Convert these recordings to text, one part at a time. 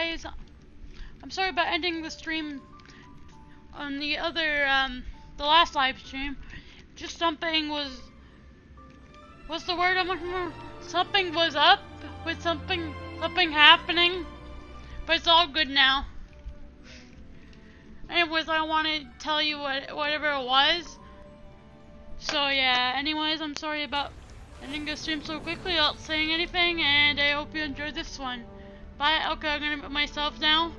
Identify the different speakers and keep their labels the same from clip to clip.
Speaker 1: guys. I'm sorry about ending the stream on the other, the last live stream. Just something was... What's the word I'm looking for? Something was up with something happening. But it's all good now. Anyways, I want to tell you whatever it was. So yeah, anyways, I'm sorry about ending the stream so quickly without saying anything, and I hope you enjoyed this one. Bye. Okay, I'm gonna mute myself now.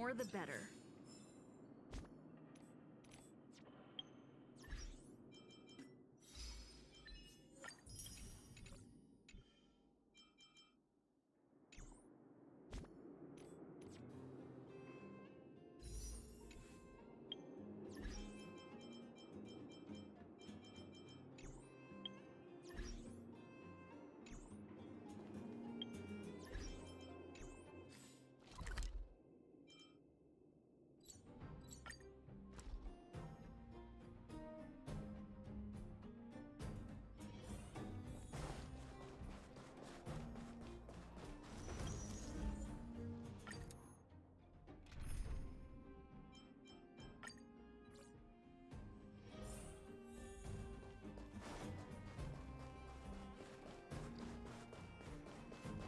Speaker 2: more the better.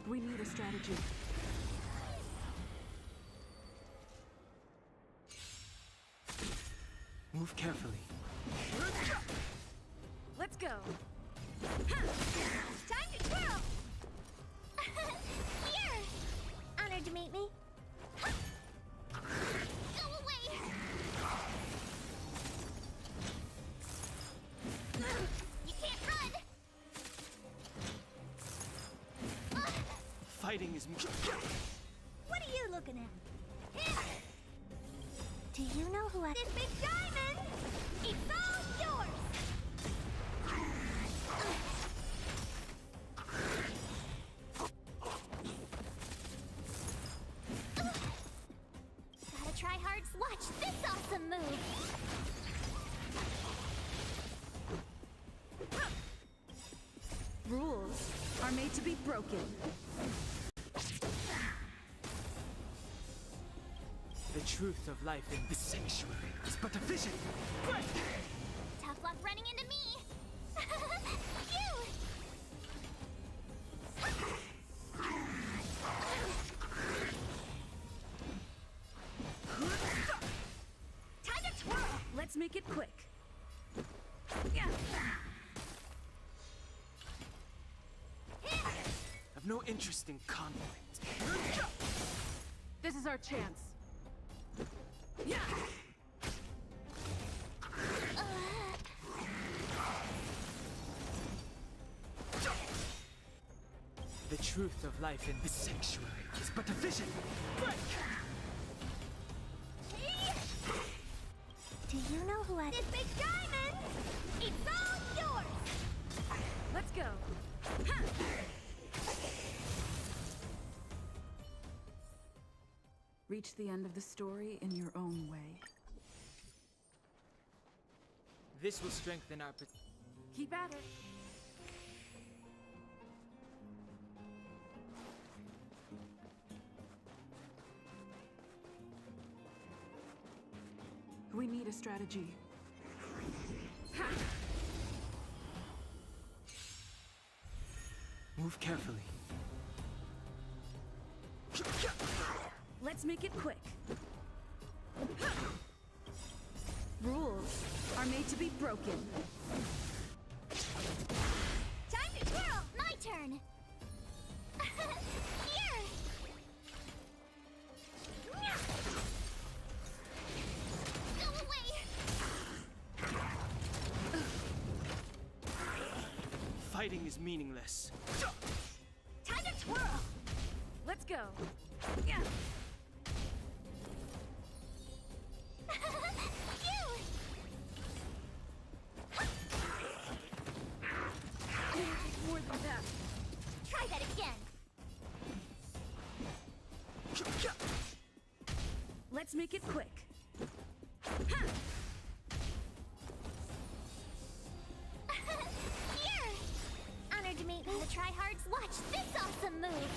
Speaker 2: We need a strategy.
Speaker 3: Move carefully.
Speaker 2: Let's go.
Speaker 4: Time to twirl! Here! Honored to meet me. Go away! You can't run!
Speaker 3: Fighting is...
Speaker 4: What are you looking at? Do you know who I... This big diamond! It's all yours! Gotta try hard. Watch this awesome move!
Speaker 2: Rules are made to be broken.
Speaker 3: The truth of life in this sanctuary is but a vision. Break!
Speaker 4: Tough luck running into me! Phew! Time to twirl!
Speaker 2: Let's make it quick.
Speaker 3: I've no interest in conflict.
Speaker 2: This is our chance.
Speaker 3: The truth of life in this sanctuary is but a vision. Break!
Speaker 4: Do you know who I... This big diamond! It's all yours!
Speaker 2: Let's go. Reach the end of the story in your own way.
Speaker 3: This will strengthen our...
Speaker 2: Keep at it. We need a strategy.
Speaker 3: Move carefully.
Speaker 2: Let's make it quick. Rules are made to be broken.
Speaker 4: Time to twirl! My turn! Here! Go away!
Speaker 3: Fighting is meaningless.
Speaker 4: Time to twirl!
Speaker 2: Let's go.
Speaker 4: Phew!
Speaker 2: More than that.
Speaker 4: Try that again!
Speaker 2: Let's make it quick.
Speaker 4: Here! Honored to meet me. The tryhards. Watch this awesome move!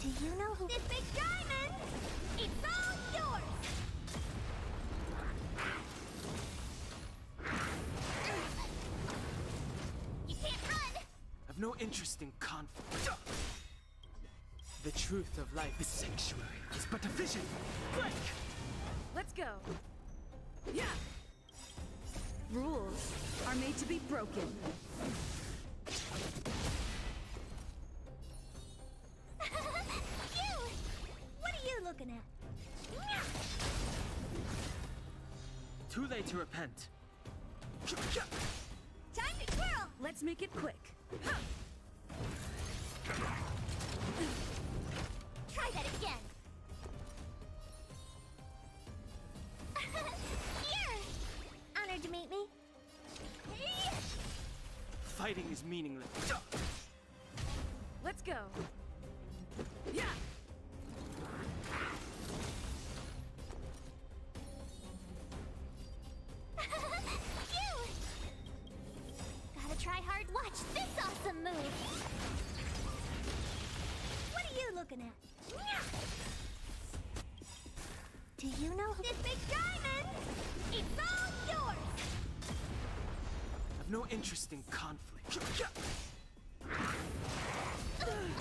Speaker 4: Do you know who... This big diamond! It's all yours! You can't run!
Speaker 3: I've no interest in conflict. The truth of life is sanctuary is but a vision. Break!
Speaker 2: Let's go. Rules are made to be broken.
Speaker 3: way to repent.
Speaker 4: Time to twirl!
Speaker 2: Let's make it quick.
Speaker 4: Try that again. Here! Honored to meet me.
Speaker 3: Fighting is meaningless.
Speaker 2: Let's go. Yeah.
Speaker 4: Phew! Gotta try hard. Watch this awesome move. What are you looking at? Do you know this big diamond? It's all yours.
Speaker 3: I've no interest in conflict.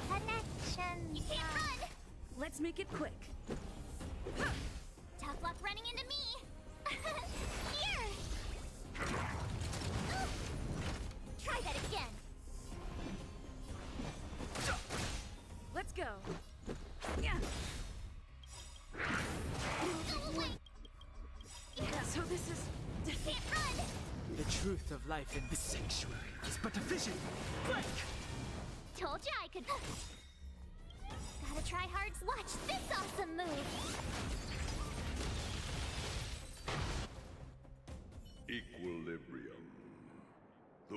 Speaker 4: Connection. You can't run.
Speaker 2: Let's make it quick.
Speaker 4: Tough luck running into me. Here. Try that again.
Speaker 2: Let's go. Yeah.
Speaker 4: Go away.
Speaker 2: So this is defeat.
Speaker 4: Can't run.
Speaker 3: The truth of life in this sanctuary is but a vision. Break!
Speaker 4: Told you I could. Gotta try hard. Watch this awesome move.
Speaker 5: Equilibrium. The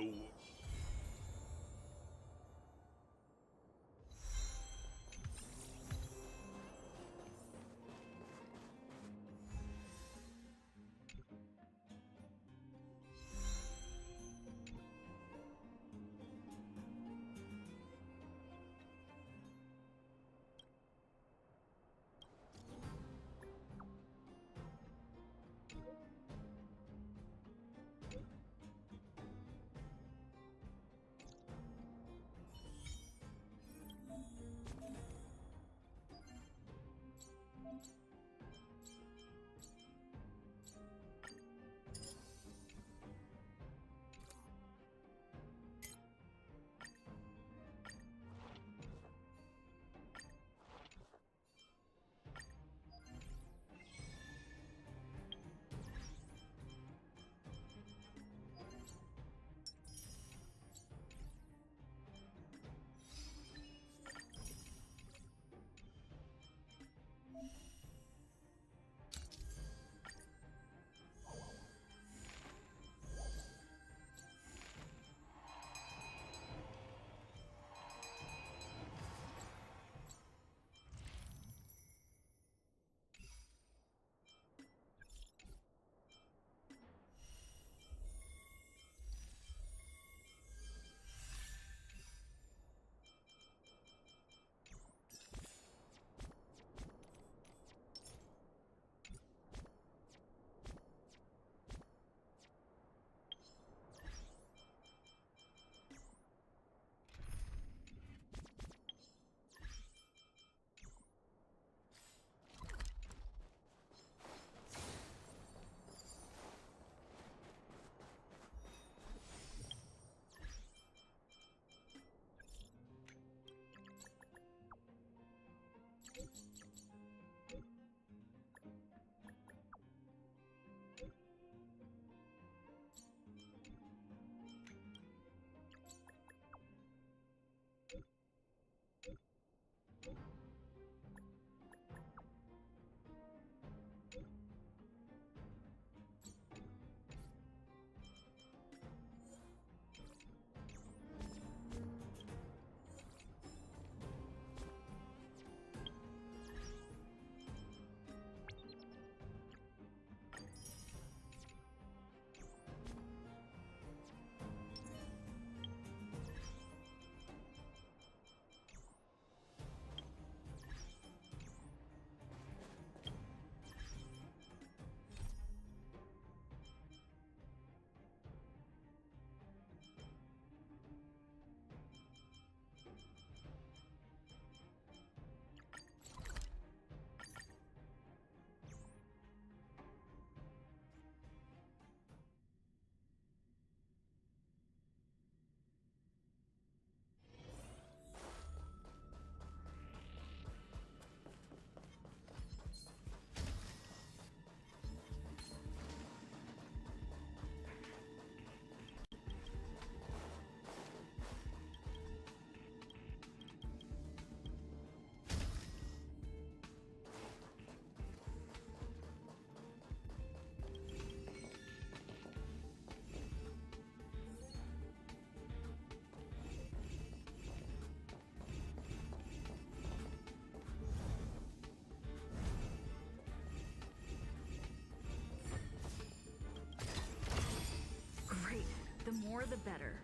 Speaker 2: more the better.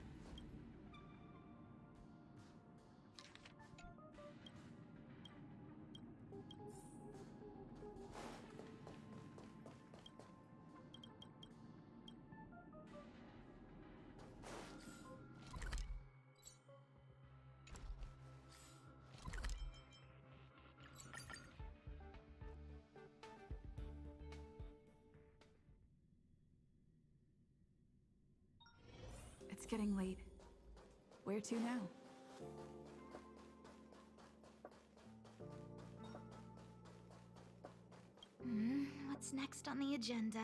Speaker 2: It's getting late. Where to now?
Speaker 4: What's next on the agenda?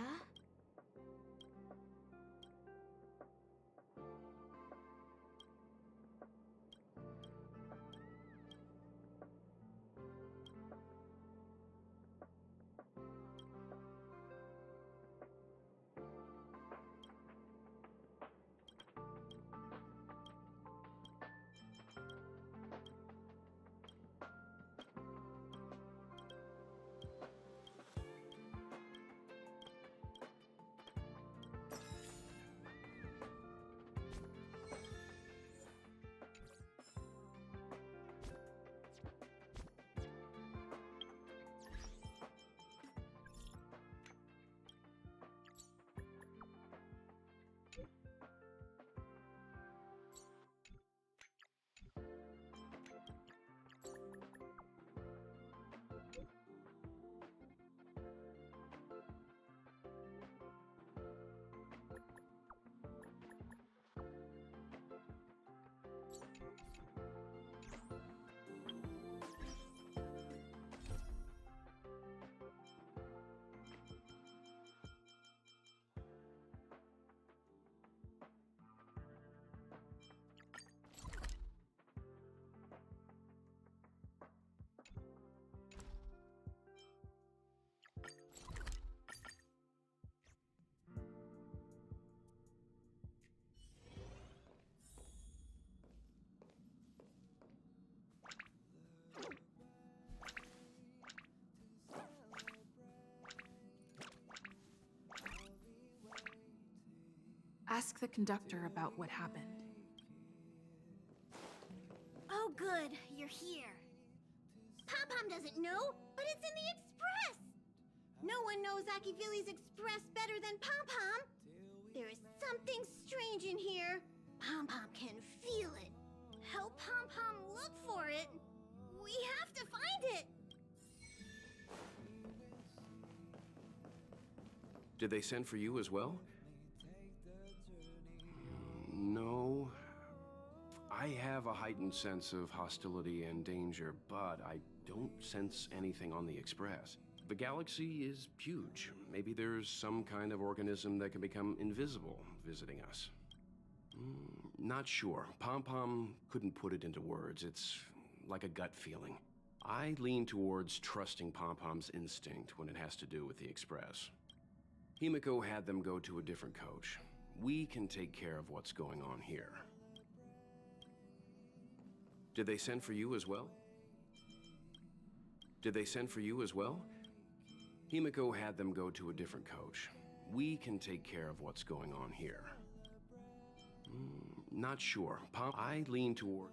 Speaker 2: Ask the conductor about what happened.
Speaker 4: Oh good, you're here. Pom-Pom doesn't know, but it's in the Express! No one knows Akivili's Express better than Pom-Pom! There is something strange in here. Pom-Pom can feel it. Help Pom-Pom look for it. We have to find it!
Speaker 6: Did they send for you as well? No. I have a heightened sense of hostility and danger, but I don't sense anything on the Express. The galaxy is huge. Maybe there's some kind of organism that can become invisible visiting us. Not sure. Pom-Pom couldn't put it into words. It's like a gut feeling. I lean towards trusting Pom-Pom's instinct when it has to do with the Express. Himiko had them go to a different coach. We can take care of what's going on here. Did they send for you as well? Did they send for you as well? Himiko had them go to a different coach. We can take care of what's going on here. Not sure. I lean toward...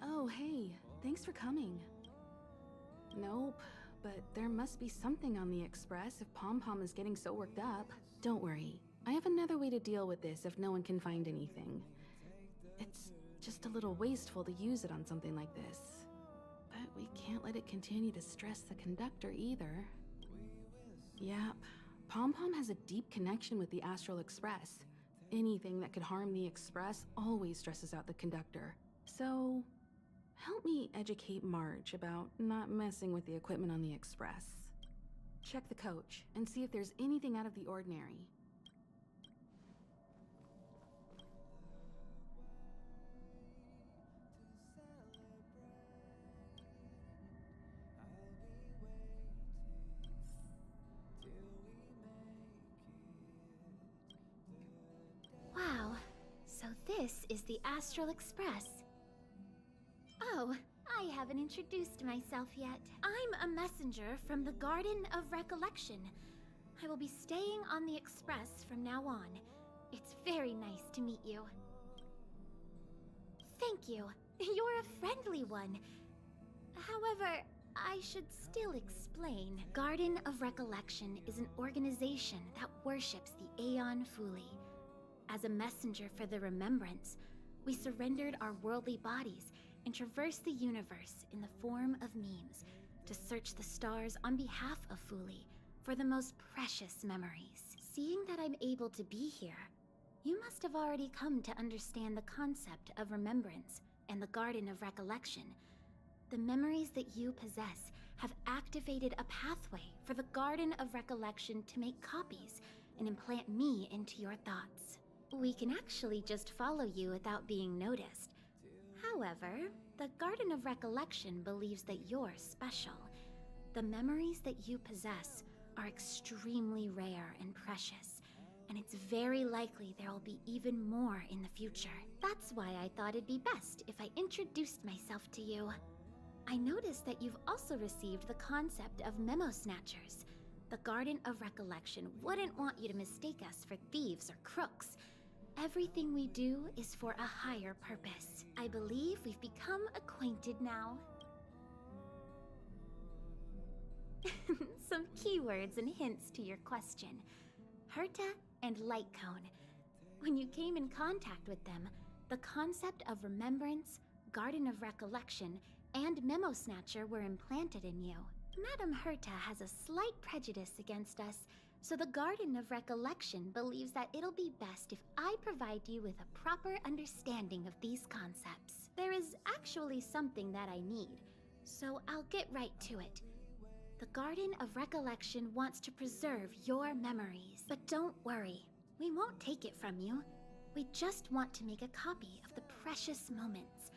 Speaker 2: Oh, hey. Thanks for coming. Nope, but there must be something on the Express if Pom-Pom is getting so worked up. Don't worry. I have another way to deal with this if no one can find anything. It's just a little wasteful to use it on something like this. But we can't let it continue to stress the conductor either. Yep, Pom-Pom has a deep connection with the Astral Express. Anything that could harm the Express always stresses out the conductor. So, help me educate Marge about not messing with the equipment on the Express. Check the coach and see if there's anything out of the ordinary.
Speaker 4: Wow, so this is the Astral Express. Oh, I haven't introduced myself yet. I'm a messenger from the Garden of Recollection. I will be staying on the Express from now on. It's very nice to meet you. Thank you. You're a friendly one. However, I should still explain. Garden of Recollection is an organization that worships the Aeon Fuli. As a messenger for the Remembrance, we surrendered our worldly bodies and traversed the universe in the form of memes to search the stars on behalf of Fuli for the most precious memories. Seeing that I'm able to be here, you must have already come to understand the concept of remembrance and the Garden of Recollection. The memories that you possess have activated a pathway for the Garden of Recollection to make copies and implant me into your thoughts. We can actually just follow you without being noticed. However, the Garden of Recollection believes that you're special. The memories that you possess are extremely rare and precious, and it's very likely there will be even more in the future. That's why I thought it'd be best if I introduced myself to you. I noticed that you've also received the concept of memo snatchers. The Garden of Recollection wouldn't want you to mistake us for thieves or crooks. Everything we do is for a higher purpose. I believe we've become acquainted now. Some keywords and hints to your question. Herta and Lightcone. When you came in contact with them, the concept of remembrance, Garden of Recollection, and Memo Snatcher were implanted in you. Madame Herta has a slight prejudice against us, so the Garden of Recollection believes that it'll be best if I provide you with a proper understanding of these concepts. There is actually something that I need, so I'll get right to it. The Garden of Recollection wants to preserve your memories, but don't worry, we won't take it from you. We just want to make a copy of the precious moments.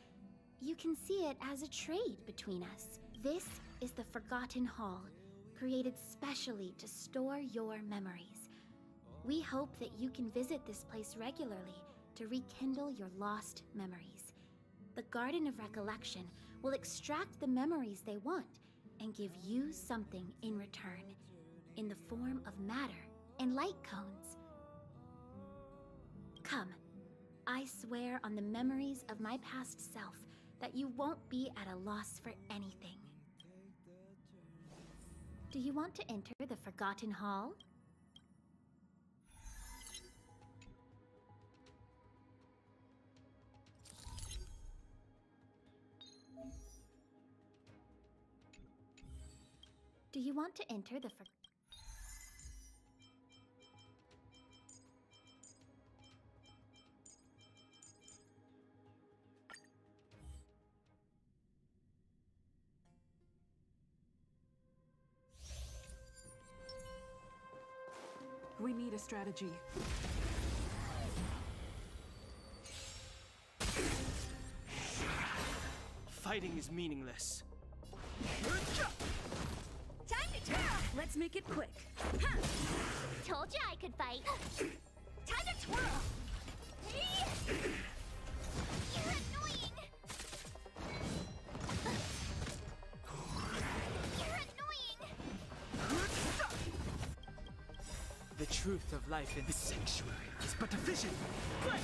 Speaker 4: You can see it as a trade between us. This is the Forgotten Hall, created specially to store your memories. We hope that you can visit this place regularly to rekindle your lost memories. The Garden of Recollection will extract the memories they want and give you something in return, in the form of matter and light cones. Come, I swear on the memories of my past self that you won't be at a loss for anything. Do you want to enter the Forgotten Hall? Do you want to enter the
Speaker 2: We need a strategy.
Speaker 3: Fighting is meaningless.
Speaker 4: Time to twirl!
Speaker 2: Let's make it quick.
Speaker 4: Huh. Told you I could fight. Time to twirl! You're annoying! You're annoying!
Speaker 3: The truth of life in this sanctuary is but a vision. Quick!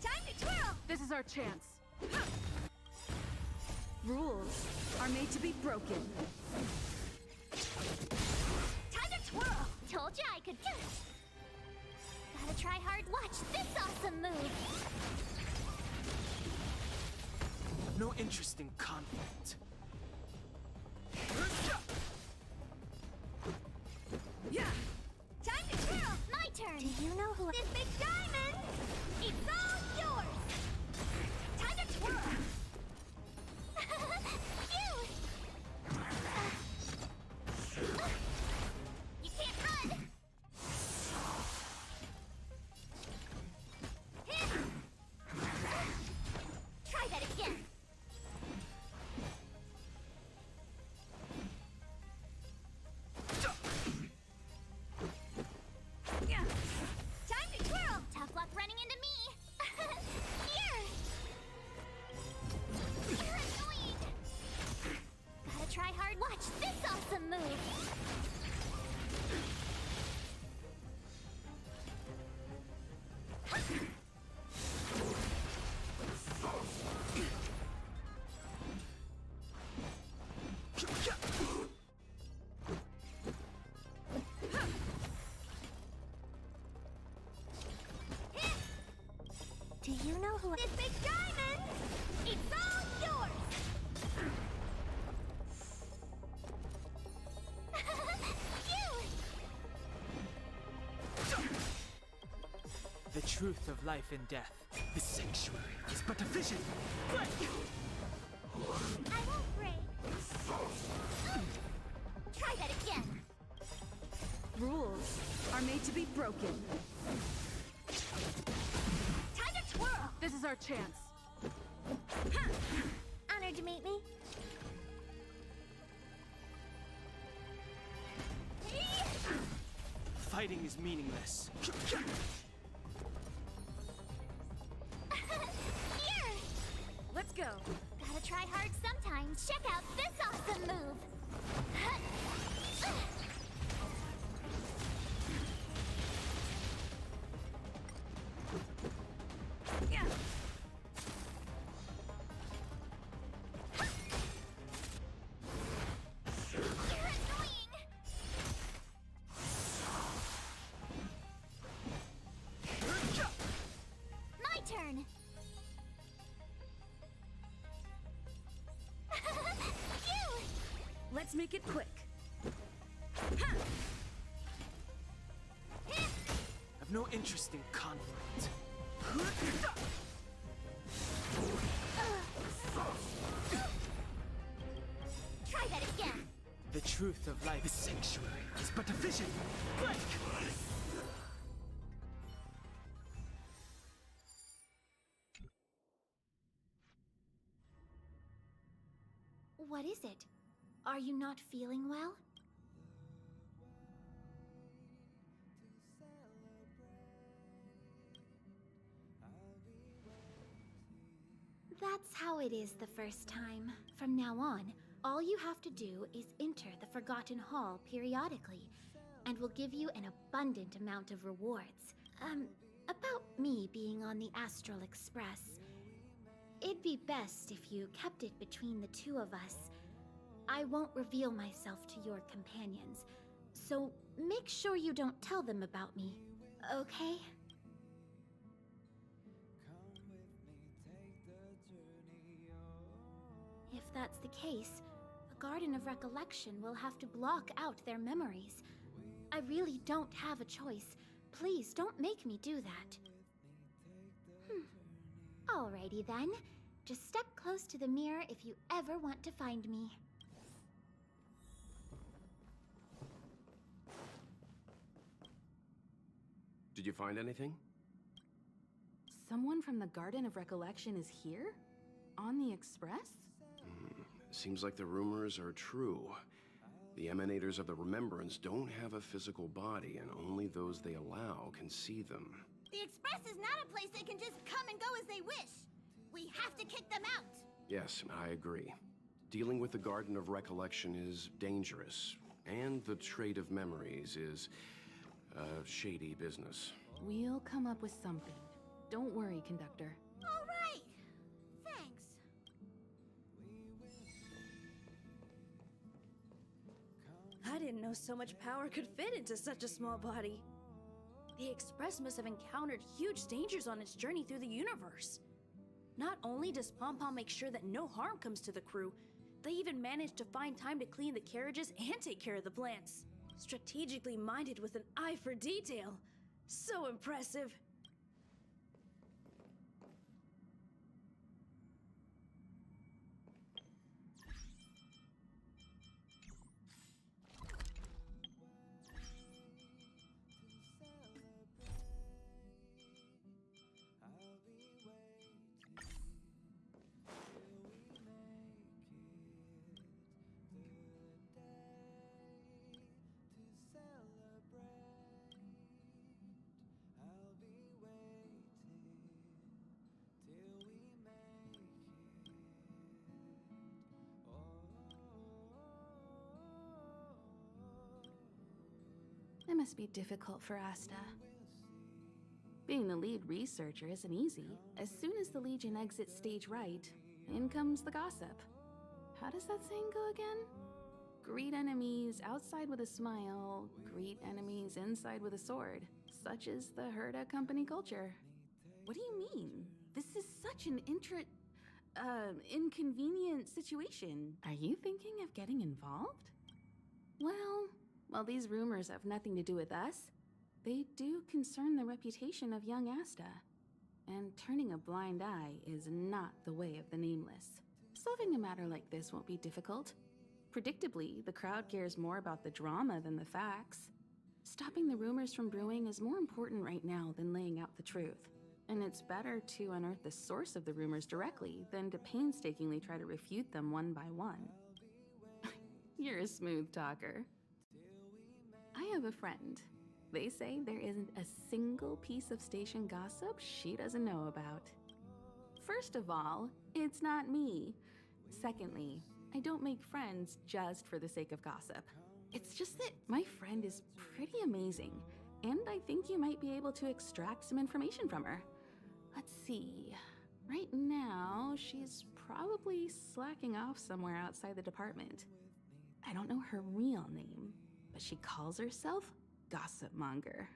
Speaker 4: Time to twirl!
Speaker 2: This is our chance. Rules are made to be broken.
Speaker 4: Time to twirl! Told you I could. Gotta try hard. Watch this awesome move!
Speaker 3: No interest in conflict.
Speaker 2: Yeah!
Speaker 4: Time to twirl! My turn! Do you know who this big diamond? It's all yours! Time to twirl! Phew! You can't run! Try that again! Time to twirl! Tough luck, Ren. This big diamond! It's all yours! Phew!
Speaker 3: The truth of life and death. The sanctuary is but a vision.
Speaker 4: I won't break. Try that again.
Speaker 2: Rules are made to be broken.
Speaker 4: Time to twirl!
Speaker 2: This is our chance.
Speaker 4: Huh. Honored to meet me.
Speaker 3: Fighting is meaningless.
Speaker 4: Here!
Speaker 2: Let's go.
Speaker 4: Gotta try hard sometimes. Check out this awesome move! You're annoying! My turn! Phew!
Speaker 2: Let's make it quick.
Speaker 3: I've no interest in conflict.
Speaker 4: Try that again!
Speaker 3: The truth of life, the sanctuary, is but a vision.
Speaker 4: What is it? Are you not feeling well? That's how it is the first time. From now on, all you have to do is enter the Forgotten Hall periodically, and we'll give you an abundant amount of rewards. About me being on the Astral Express. It'd be best if you kept it between the two of us. I won't reveal myself to your companions, so make sure you don't tell them about me, okay? If that's the case, the Garden of Recollection will have to block out their memories. I really don't have a choice. Please don't make me do that. Alrighty then. Just step close to the mirror if you ever want to find me.
Speaker 6: Did you find anything?
Speaker 2: Someone from the Garden of Recollection is here? On the Express?
Speaker 6: Seems like the rumors are true. The emanators of the Remembrance don't have a physical body, and only those they allow can see them.
Speaker 4: The Express is not a place they can just come and go as they wish. We have to kick them out.
Speaker 6: Yes, I agree. Dealing with the Garden of Recollection is dangerous, and the trade of memories is shady business.
Speaker 2: We'll come up with something. Don't worry, Conductor.
Speaker 4: All right. Thanks.
Speaker 7: I didn't know so much power could fit into such a small body. The Express must have encountered huge dangers on its journey through the universe. Not only does Pom-Pom make sure that no harm comes to the crew, they even manage to find time to clean the carriages and take care of the plants. Strategically minded with an eye for detail. So impressive.
Speaker 2: It must be difficult for Asta. Being the lead researcher isn't easy. As soon as the Legion exits stage right, in comes the gossip. How does that saying go again? Greet enemies outside with a smile, greet enemies inside with a sword. Such is the Herda company culture. What do you mean? This is such an inconvenient situation. Are you thinking of getting involved? Well, while these rumors have nothing to do with us, they do concern the reputation of young Asta. And turning a blind eye is not the way of the Nameless. Solving a matter like this won't be difficult. Predictably, the crowd cares more about the drama than the facts. Stopping the rumors from brewing is more important right now than laying out the truth. And it's better to unearth the source of the rumors directly than to painstakingly try to refute them one by one. You're a smooth talker. I have a friend. They say there isn't a single piece of station gossip she doesn't know about. First of all, it's not me. Secondly, I don't make friends just for the sake of gossip. It's just that my friend is pretty amazing, and I think you might be able to extract some information from her. Let's see. Right now, she's probably slacking off somewhere outside the department. I don't know her real name, but she calls herself Gossip Monger.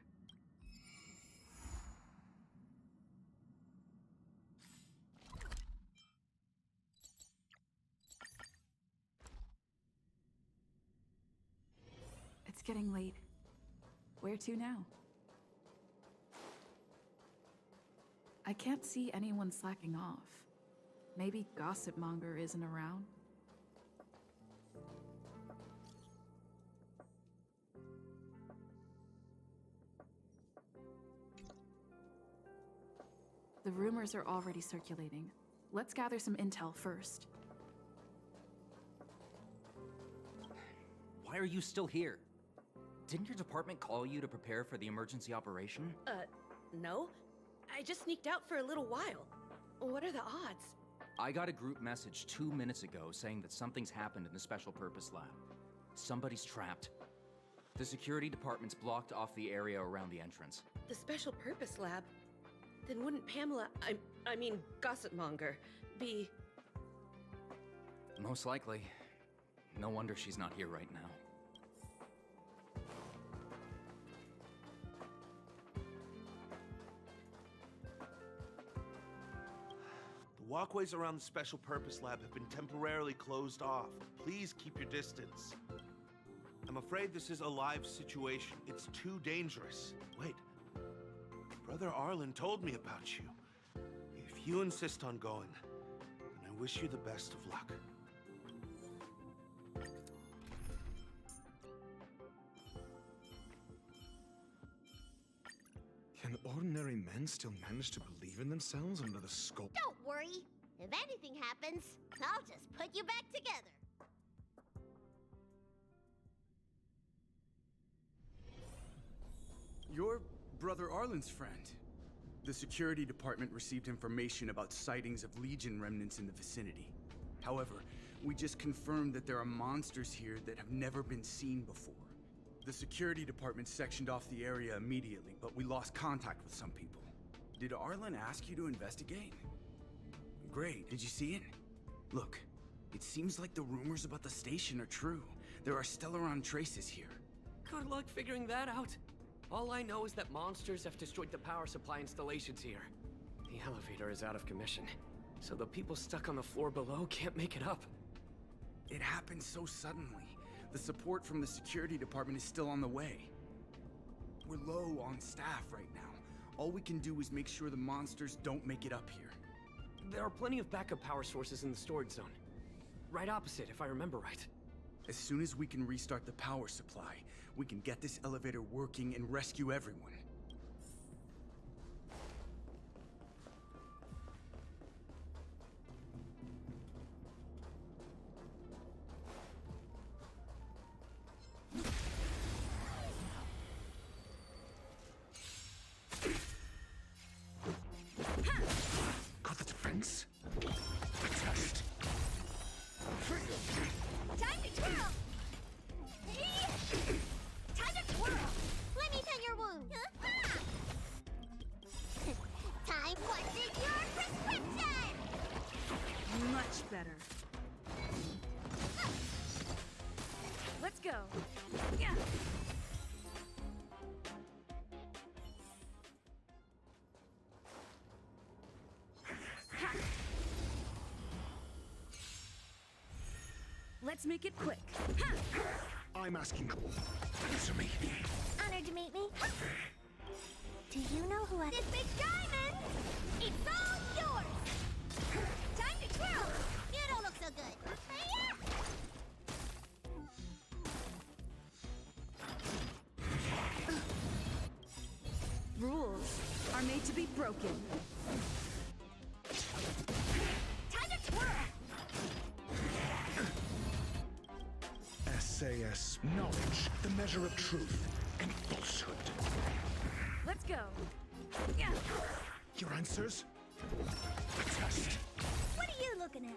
Speaker 8: It's getting late. Where to now? I can't see anyone slacking off. Maybe Gossip Monger isn't around? The rumors are already circulating. Let's gather some intel first.
Speaker 9: Why are you still here? Didn't your department call you to prepare for the emergency operation?
Speaker 7: No. I just sneaked out for a little while. What are the odds?
Speaker 9: I got a group message 2 minutes ago saying that something's happened in the Special Purpose Lab. Somebody's trapped. The security department's blocked off the area around the entrance.
Speaker 10: The Special Purpose Lab? Then wouldn't Pamela, I mean Gossip Monger, be...
Speaker 9: Most likely. No wonder she's not here right now.
Speaker 5: The walkways around the Special Purpose Lab have been temporarily closed off. Please keep your distance. I'm afraid this is a live situation. It's too dangerous. Wait. Brother Arlen told me about you. If you insist on going, then I wish you the best of luck.
Speaker 11: Can ordinary men still manage to believe in themselves under the scope?
Speaker 4: Don't worry. If anything happens, I'll just put you back together.
Speaker 12: You're Brother Arlen's friend. The security department received information about sightings of Legion remnants in the vicinity. However, we just confirmed that there are monsters here that have never been seen before. The security department sectioned off the area immediately, but we lost contact with some people. Did Arlen ask you to investigate? Great, did you see it? Look, it seems like the rumors about the station are true. There are Stellaron traces here.
Speaker 3: Good luck figuring that out. All I know is that monsters have destroyed the power supply installations here. The elevator is out of commission, so the people stuck on the floor below can't make it up.
Speaker 12: It happened so suddenly. The support from the security department is still on the way. We're low on staff right now. All we can do is make sure the monsters don't make it up here.
Speaker 3: There are plenty of backup power sources in the storage zone. Right opposite, if I remember right.
Speaker 12: As soon as we can restart the power supply, we can get this elevator working and rescue everyone.
Speaker 11: Got the defense? The test.
Speaker 4: Time to twirl! Time to twirl! Let me tend your wound. Time punches your prescription!
Speaker 8: Much better. Let's go. Yeah.
Speaker 7: Let's make it quick.
Speaker 11: I'm asking. Answer me.
Speaker 4: Honored to meet me. Do you know who I... This big diamond! It's all yours! Time to twirl! You don't look so good.
Speaker 7: Rules are made to be broken.
Speaker 4: Time to twirl!
Speaker 11: SAS. Knowledge. The measure of truth and falsehood.
Speaker 7: Let's go. Yeah.
Speaker 11: Your answers? A test.
Speaker 4: What are you looking at?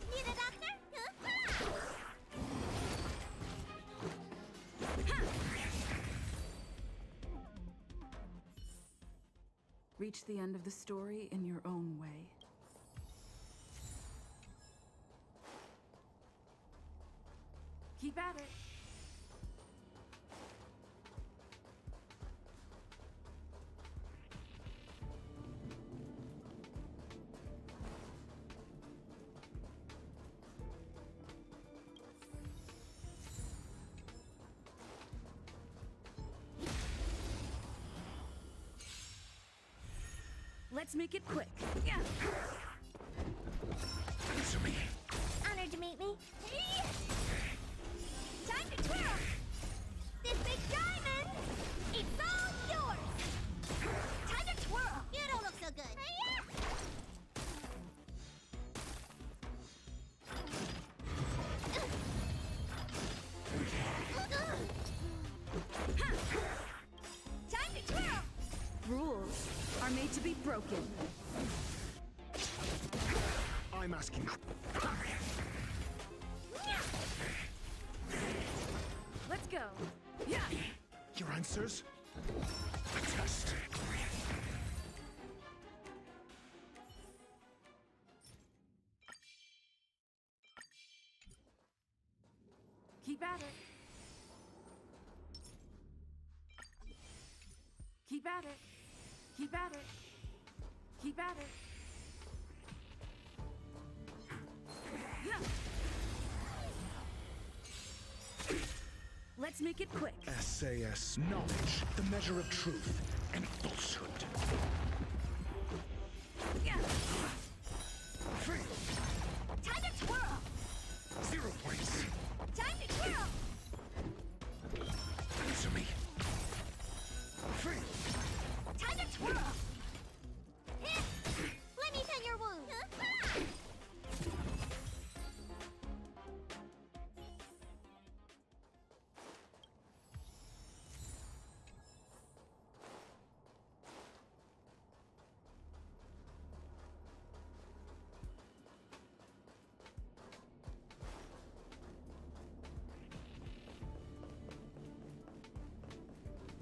Speaker 4: Need a doctor?
Speaker 2: Reach the end of the story in your own way.
Speaker 7: Keep at it. Let's make it quick. Yeah.
Speaker 11: Answer me.
Speaker 4: Honored to meet me. Time to twirl! This big diamond! It's all yours! Time to twirl! You don't look so good. Time to twirl!
Speaker 7: Rules are made to be broken.
Speaker 11: I'm asking.
Speaker 7: Let's go. Yeah.
Speaker 11: Your answers? A test.
Speaker 7: Keep at it. Keep at it. Keep at it. Keep at it. Let's make it quick.
Speaker 11: SAS. Knowledge. The measure of truth and falsehood.
Speaker 7: Yeah.
Speaker 11: Free.
Speaker 4: Time to twirl!
Speaker 11: 0 points.
Speaker 4: Time to twirl!
Speaker 11: Answer me. Free.
Speaker 4: Time to twirl! Let me tend your wound.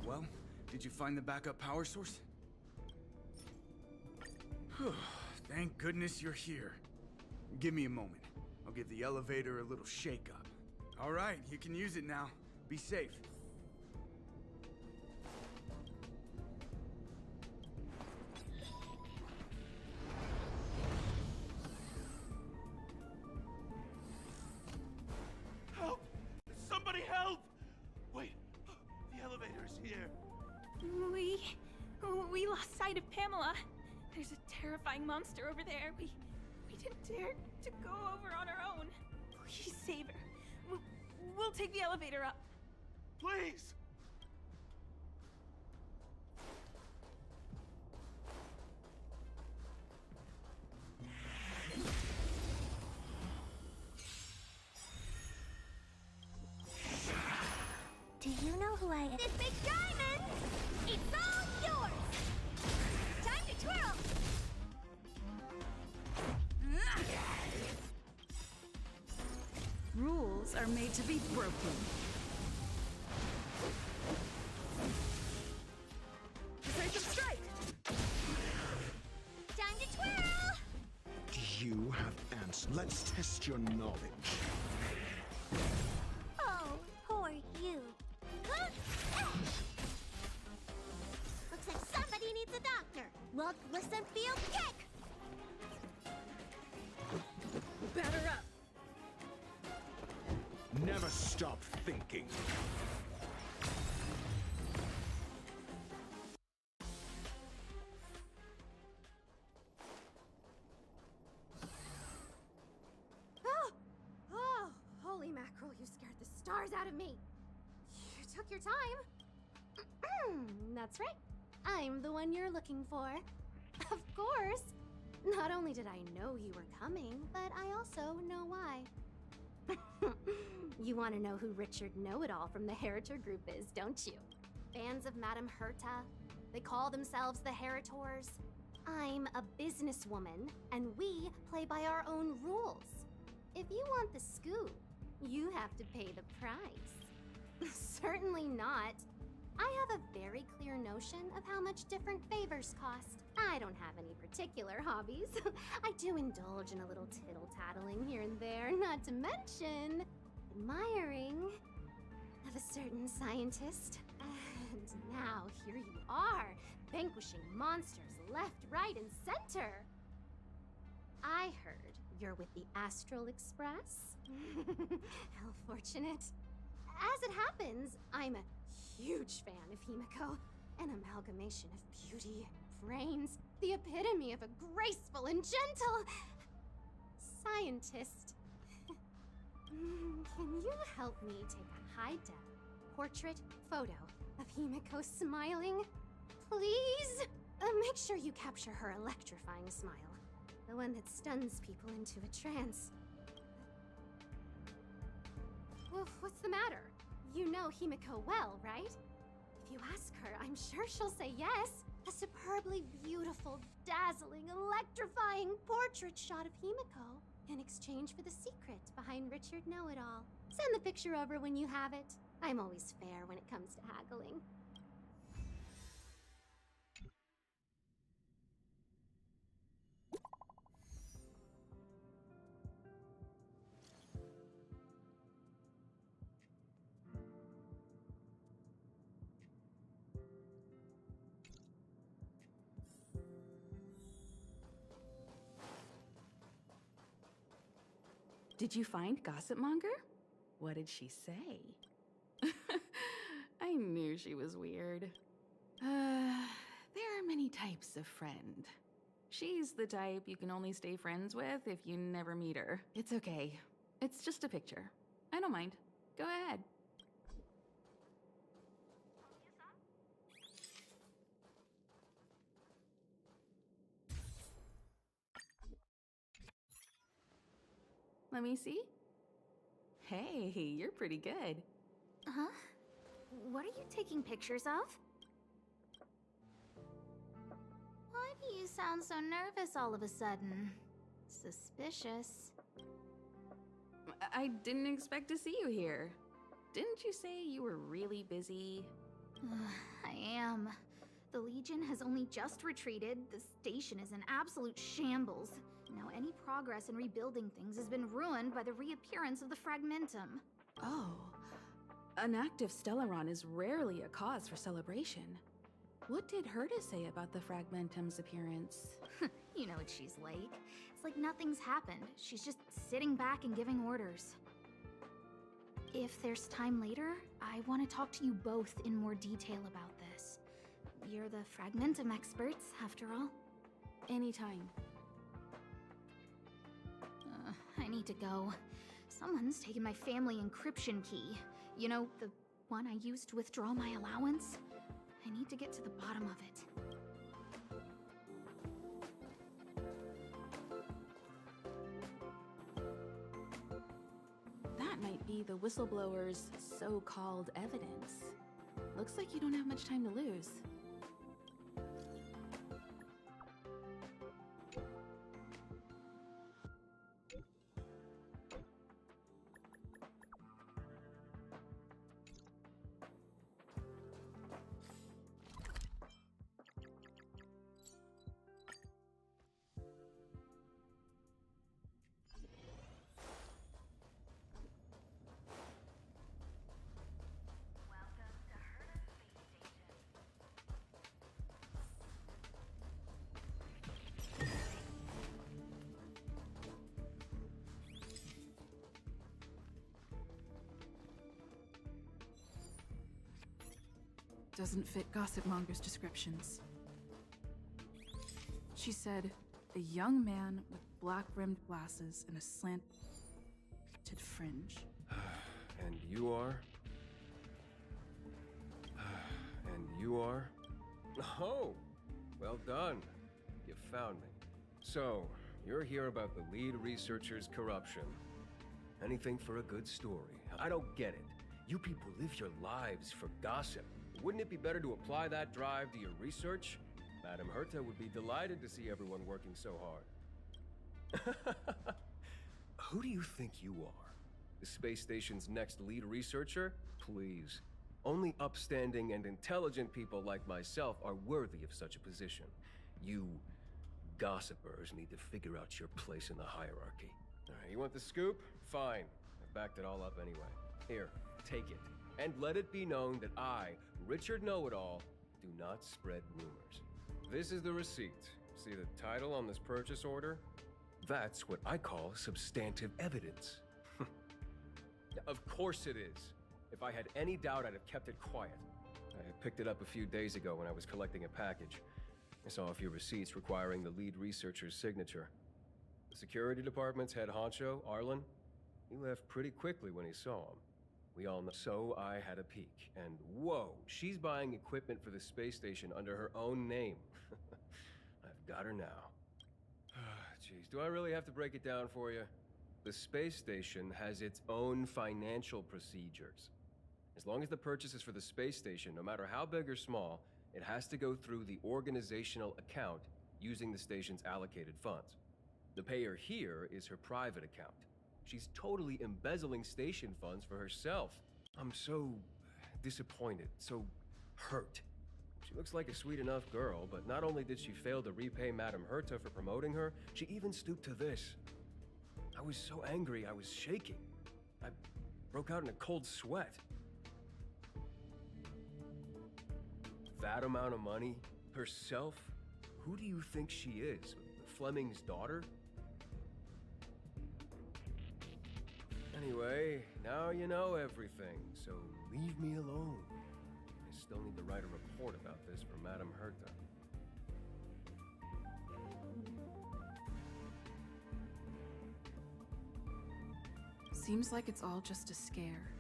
Speaker 12: Well, did you find the backup power source? Thank goodness you're here. Give me a moment. I'll give the elevator a little shake-up. All right, you can use it now. Be safe.
Speaker 5: Help! Somebody help! Wait, the elevator is here.
Speaker 13: We lost sight of Pamela. There's a terrifying monster over there. We didn't dare to go over on our own. Please save her. We'll take the elevator up.
Speaker 5: Please!
Speaker 4: Do you know who I am? This big diamond! It's all yours! Time to twirl!
Speaker 7: Rules are made to be broken. Decisive strike!
Speaker 4: Time to twirl!
Speaker 11: Do you have answers? Let's test your knowledge.
Speaker 4: Oh, who are you? Huh? Looks like somebody needs a doctor. Look, listen, feel, kick!
Speaker 7: Batter up!
Speaker 11: never stop thinking.
Speaker 4: Oh! Oh! Holy mackerel, you scared the stars out of me! You took your time. That's right. I'm the one you're looking for. Of course. Not only did I know you were coming, but I also know why. You want to know who Richard Know-It-All from the Heritor Group is, don't you? Fans of Madame Herta? They call themselves the Heritors. I'm a businesswoman, and we play by our own rules. If you want the scoop, you have to pay the price. Certainly not. I have a very clear notion of how much different favors cost. I don't have any particular hobbies. I do indulge in a little tittle-tattling here and there, not to mention admiring of a certain scientist. And now here you are, vanquishing monsters left, right, and center. I heard you're with the Astral Express. How fortunate. As it happens, I'm a huge fan of Himiko. An amalgamation of beauty, brains, the epitome of a graceful and gentle scientist. Can you help me take a high-def portrait photo of Himiko smiling? Please? Make sure you capture her electrifying smile. The one that stuns people into a trance. Well, what's the matter? You know Himiko well, right? If you ask her, I'm sure she'll say yes. A superbly beautiful, dazzling, electrifying portrait shot of Himiko in exchange for the secret behind Richard Know-It-All. Send the picture over when you have it. I'm always fair when it comes to haggling.
Speaker 2: Did you find Gossip Monger? What did she say? I knew she was weird. There are many types of friend. She's the type you can only stay friends with if you never meet her. It's okay. It's just a picture. I don't mind. Go ahead. Let me see. Hey, you're pretty good.
Speaker 7: Huh? What are you taking pictures of? Why do you sound so nervous all of a sudden? Suspicious.
Speaker 2: I didn't expect to see you here. Didn't you say you were really busy?
Speaker 7: I am. The Legion has only just retreated. The station is in absolute shambles. Now any progress in rebuilding things has been ruined by the reappearance of the Fragmentum.
Speaker 2: Oh. An active Stellaron is rarely a cause for celebration. What did Herta say about the Fragmentum's appearance?
Speaker 7: You know what she's like. It's like nothing's happened. She's just sitting back and giving orders. If there's time later, I want to talk to you both in more detail about this. You're the Fragmentum experts, after all.
Speaker 2: Anytime.
Speaker 7: I need to go. Someone's taken my family encryption key. You know, the one I used to withdraw my allowance? I need to get to the bottom of it.
Speaker 2: That might be the whistleblower's so-called evidence. Looks like you don't have much time to lose.
Speaker 8: doesn't fit Gossipmonger's descriptions. She said, a young man with black-rimmed glasses and a slanted fringe.
Speaker 6: And you are? And you are? Oh, well done. You found me. So, you're here about the lead researcher's corruption. Anything for a good story. I don't get it. You people live your lives for gossip. Wouldn't it be better to apply that drive to your research? Madame Herta would be delighted to see everyone working so hard. Who do you think you are? The space station's next lead researcher? Please. Only upstanding and intelligent people like myself are worthy of such a position. You gossipers need to figure out your place in the hierarchy. All right, you want the scoop? Fine. I backed it all up anyway. Here, take it. And let it be known that I, Richard Know-It-All, do not spread rumors. This is the receipt. See the title on this purchase order? That's what I call substantive evidence. Of course it is. If I had any doubt, I'd have kept it quiet. I picked it up a few days ago when I was collecting a package. I saw a few receipts requiring the lead researcher's signature. The security department's head honcho, Arlen, he left pretty quickly when he saw him. We all know. So I had a peek, and whoa, she's buying equipment for the space station under her own name. I've got her now. Jeez, do I really have to break it down for you? The space station has its own financial procedures. As long as the purchase is for the space station, no matter how big or small, it has to go through the organizational account using the station's allocated funds. The payer here is her private account. She's totally embezzling station funds for herself. I'm so disappointed, so hurt. She looks like a sweet enough girl, but not only did she fail to repay Madame Herta for promoting her, she even stooped to this. I was so angry I was shaking. I broke out in a cold sweat. That amount of money? Herself? Who do you think she is? Fleming's daughter? Anyway, now you know everything, so leave me alone. I still need to write a report about this for Madame Herta.
Speaker 8: Seems like it's all just a scare.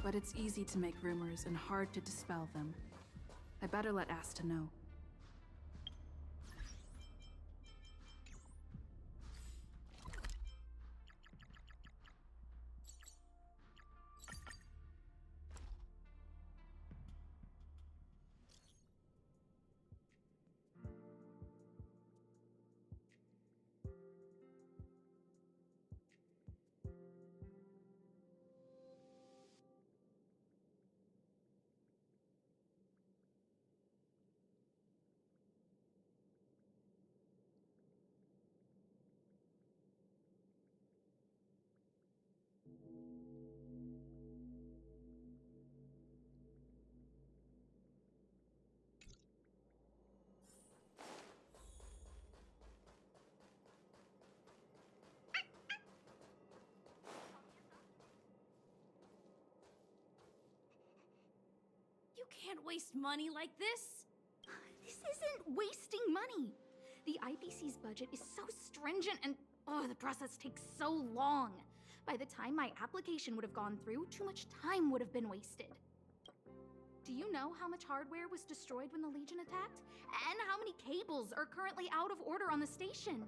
Speaker 8: But it's easy to make rumors and hard to dispel them. I better let Asta know.
Speaker 7: You can't waste money like this!
Speaker 2: This isn't wasting money. The IPC's budget is so stringent and, the process takes so long. By the time my application would have gone through, too much time would have been wasted. Do you know how much hardware was destroyed when the Legion attacked? And how many cables are currently out of order on the station?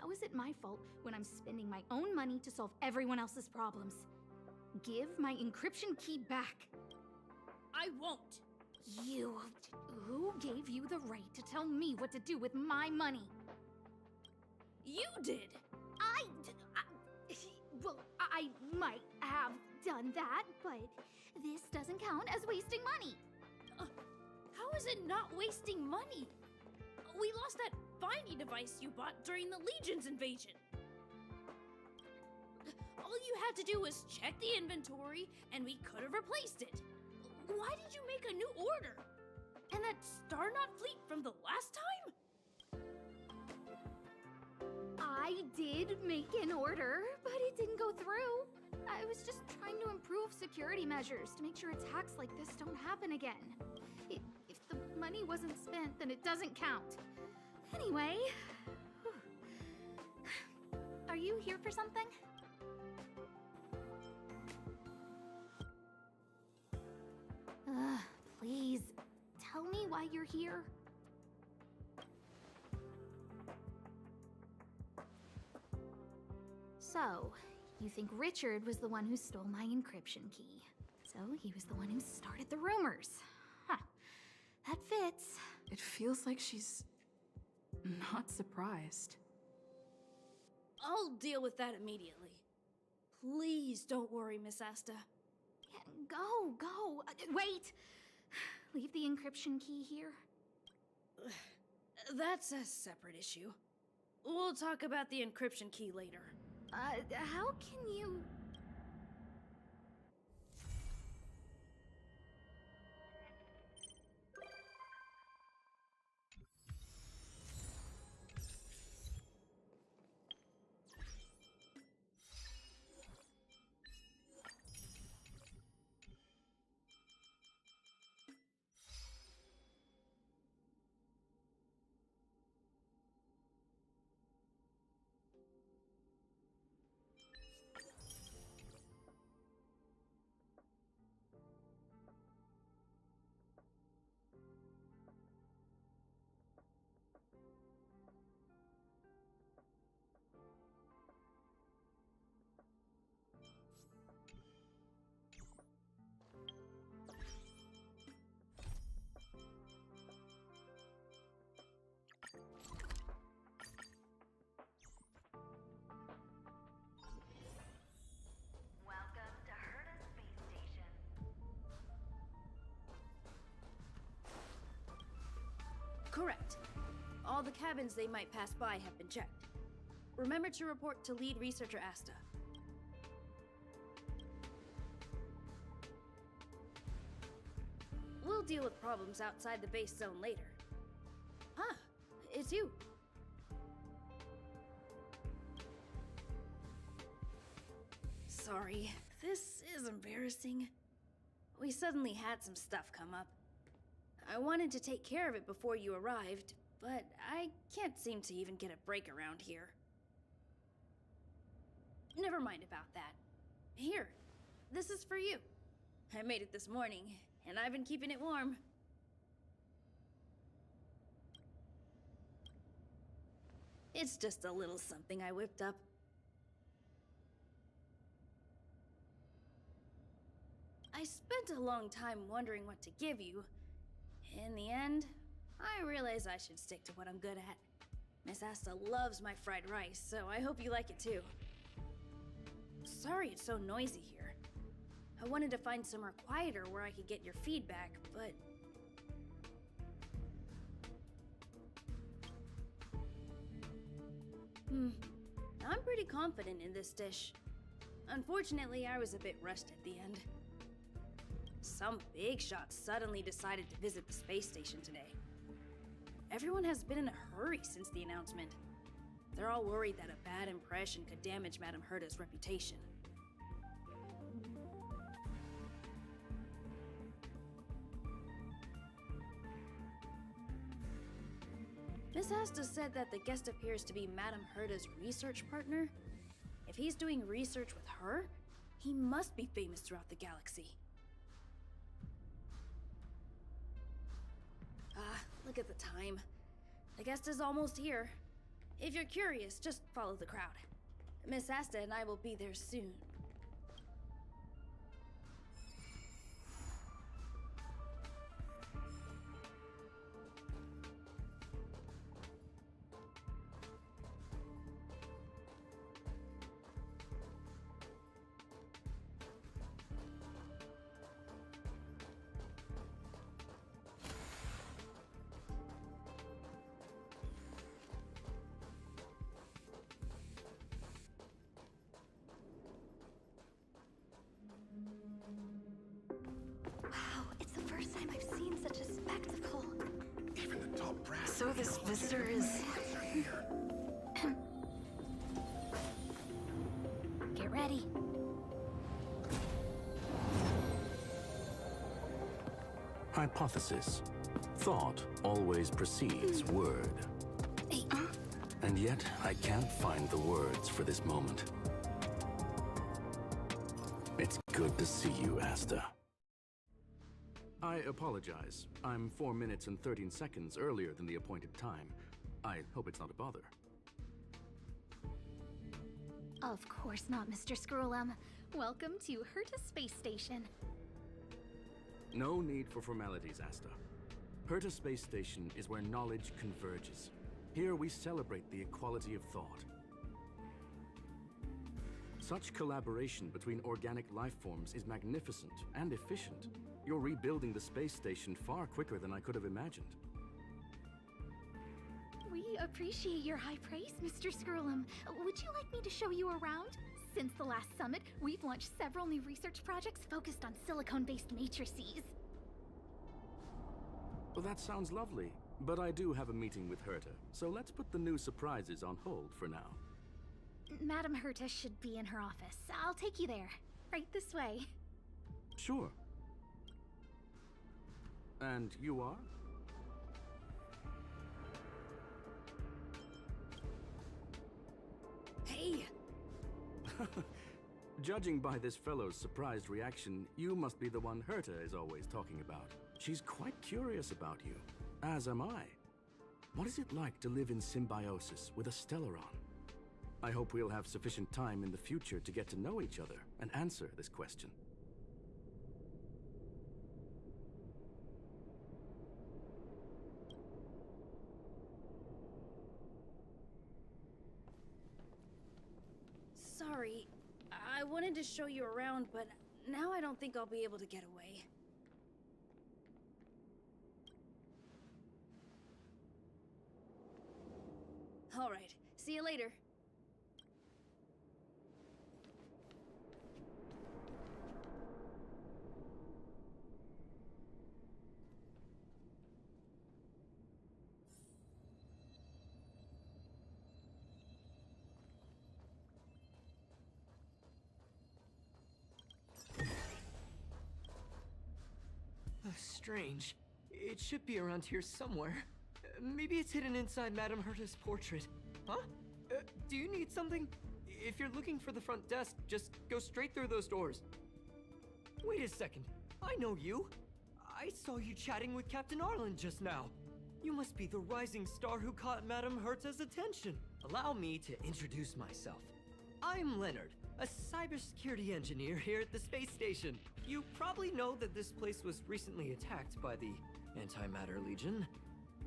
Speaker 2: How is it my fault when I'm spending my own money to solve everyone else's problems? Give my encryption key back.
Speaker 7: I won't!
Speaker 2: You... Who gave you the right to tell me what to do with my money?
Speaker 7: You did!
Speaker 2: Well, I might have done that, but this doesn't count as wasting money.
Speaker 7: How is it not wasting money? We lost that finding device you bought during the Legion's invasion. All you had to do was check the inventory, and we could have replaced it. Why did you make a new order? And that Starnaut fleet from the last time?
Speaker 2: I did make an order, but it didn't go through.
Speaker 14: I was just trying to improve security measures to make sure attacks like this don't happen again. If the money wasn't spent, then it doesn't count. Anyway... Are you here for something? Please, tell me why you're here. So, you think Richard was the one who stole my encryption key. So he was the one who started the rumors. Huh. That fits.
Speaker 8: It feels like she's not surprised.
Speaker 7: I'll deal with that immediately. Please don't worry, Miss Asta.
Speaker 14: Yeah, go. Wait! Leave the encryption key here.
Speaker 7: That's a separate issue. We'll talk about the encryption key later.
Speaker 14: How can you...
Speaker 7: Correct. All the cabins they might pass by have been checked. Remember to report to lead researcher Asta. We'll deal with problems outside the base zone later. Ah, it's you. Sorry, this is embarrassing. We suddenly had some stuff come up. I wanted to take care of it before you arrived, but I can't seem to even get a break around here. Never mind about that. Here, this is for you. I made it this morning, and I've been keeping it warm. It's just a little something I whipped up. I spent a long time wondering what to give you. In the end, I realized I should stick to what I'm good at. Miss Asta loves my fried rice, so I hope you like it too. Sorry it's so noisy here. I wanted to find somewhere quieter where I could get your feedback, but... I'm pretty confident in this dish. Unfortunately, I was a bit rushed at the end. Some big shot suddenly decided to visit the space station today. Everyone has been in a hurry since the announcement. They're all worried that a bad impression could damage Madame Herta's reputation. Miss Asta said that the guest appears to be Madame Herta's research partner. If he's doing research with her, he must be famous throughout the galaxy. Look at the time. The guest is almost here. If you're curious, just follow the crowd. Miss Asta and I will be there soon.
Speaker 2: So this visitor is...
Speaker 14: Get ready.
Speaker 15: Hypothesis. Thought always precedes word. And yet, I can't find the words for this moment. It's good to see you, Asta.
Speaker 6: I apologize. I'm 4 minutes and 13 seconds earlier than the appointed time. I hope it's not a bother.
Speaker 14: Of course not, Mr. Scrollum. Welcome to Herta Space Station.
Speaker 6: No need for formalities, Asta. Herta Space Station is where knowledge converges. Here we celebrate the equality of thought. Such collaboration between organic life forms is magnificent and efficient. You're rebuilding the space station far quicker than I could have imagined.
Speaker 14: We appreciate your high praise, Mr. Scrollum. Would you like me to show you around? Since the last summit, we've launched several new research projects focused on silicone-based matrices.
Speaker 6: Well, that sounds lovely, but I do have a meeting with Herta, so let's put the new surprises on hold for now.
Speaker 14: Madam Herta should be in her office. I'll take you there. Right this way.
Speaker 6: Sure. And you are?
Speaker 7: Hey!
Speaker 6: Judging by this fellow's surprised reaction, you must be the one Herta is always talking about. She's quite curious about you, as am I. What is it like to live in symbiosis with a Stellaron? I hope we'll have sufficient time in the future to get to know each other and answer this question.
Speaker 7: Sorry, I wanted to show you around, but now I don't think I'll be able to get away. All right, see you later.
Speaker 3: Strange. It should be around here somewhere. Maybe it's hidden inside Madame Herta's portrait. Huh? Do you need something? If you're looking for the front desk, just go straight through those doors. Wait a second. I know you. I saw you chatting with Captain Arlen just now. You must be the rising star who caught Madame Herta's attention. Allow me to introduce myself. I'm Leonard, a cybersecurity engineer here at the space station. You probably know that this place was recently attacked by the Antimatter Legion.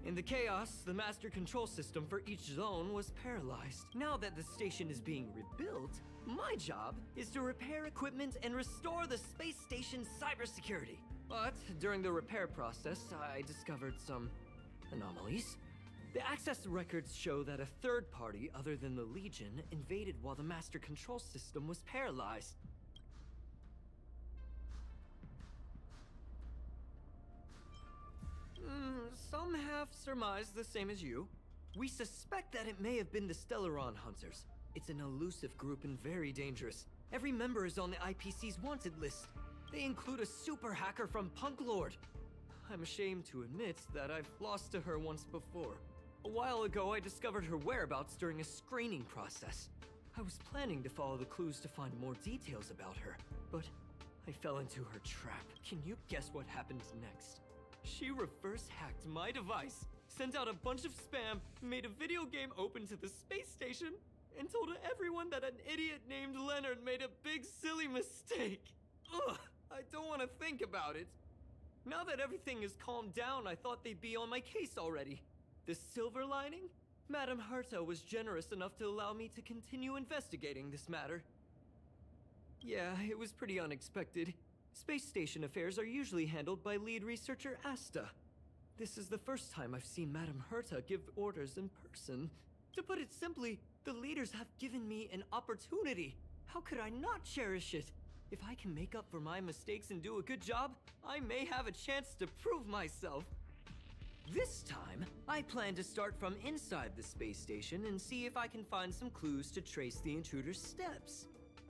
Speaker 3: In the chaos, the master control system for each zone was paralyzed. Now that the station is being rebuilt, my job is to repair equipment and restore the space station's cybersecurity. But during the repair process, I discovered some anomalies. The access records show that a third party other than the Legion invaded while the master control system was paralyzed. Some have surmised the same as you. We suspect that it may have been the Stellaron Hunters. It's an elusive group and very dangerous. Every member is on the IPC's wanted list. They include a super hacker from Punk Lord. I'm ashamed to admit that I've lost to her once before. A while ago, I discovered her whereabouts during a screening process. I was planning to follow the clues to find more details about her, but I fell into her trap. Can you guess what happened next? She reverse-hacked my device, sent out a bunch of spam, made a video game open to the space station, and told everyone that an idiot named Leonard made a big silly mistake. Ugh, I don't want to think about it. Now that everything is calmed down, I thought they'd be on my case already. The silver lining? Madame Herta was generous enough to allow me to continue investigating this matter. Yeah, it was pretty unexpected. Space station affairs are usually handled by lead researcher Asta. This is the first time I've seen Madame Herta give orders in person. To put it simply, the leaders have given me an opportunity. How could I not cherish it? If I can make up for my mistakes and do a good job, I may have a chance to prove myself. This time, I plan to start from inside the space station and see if I can find some clues to trace the intruder's steps.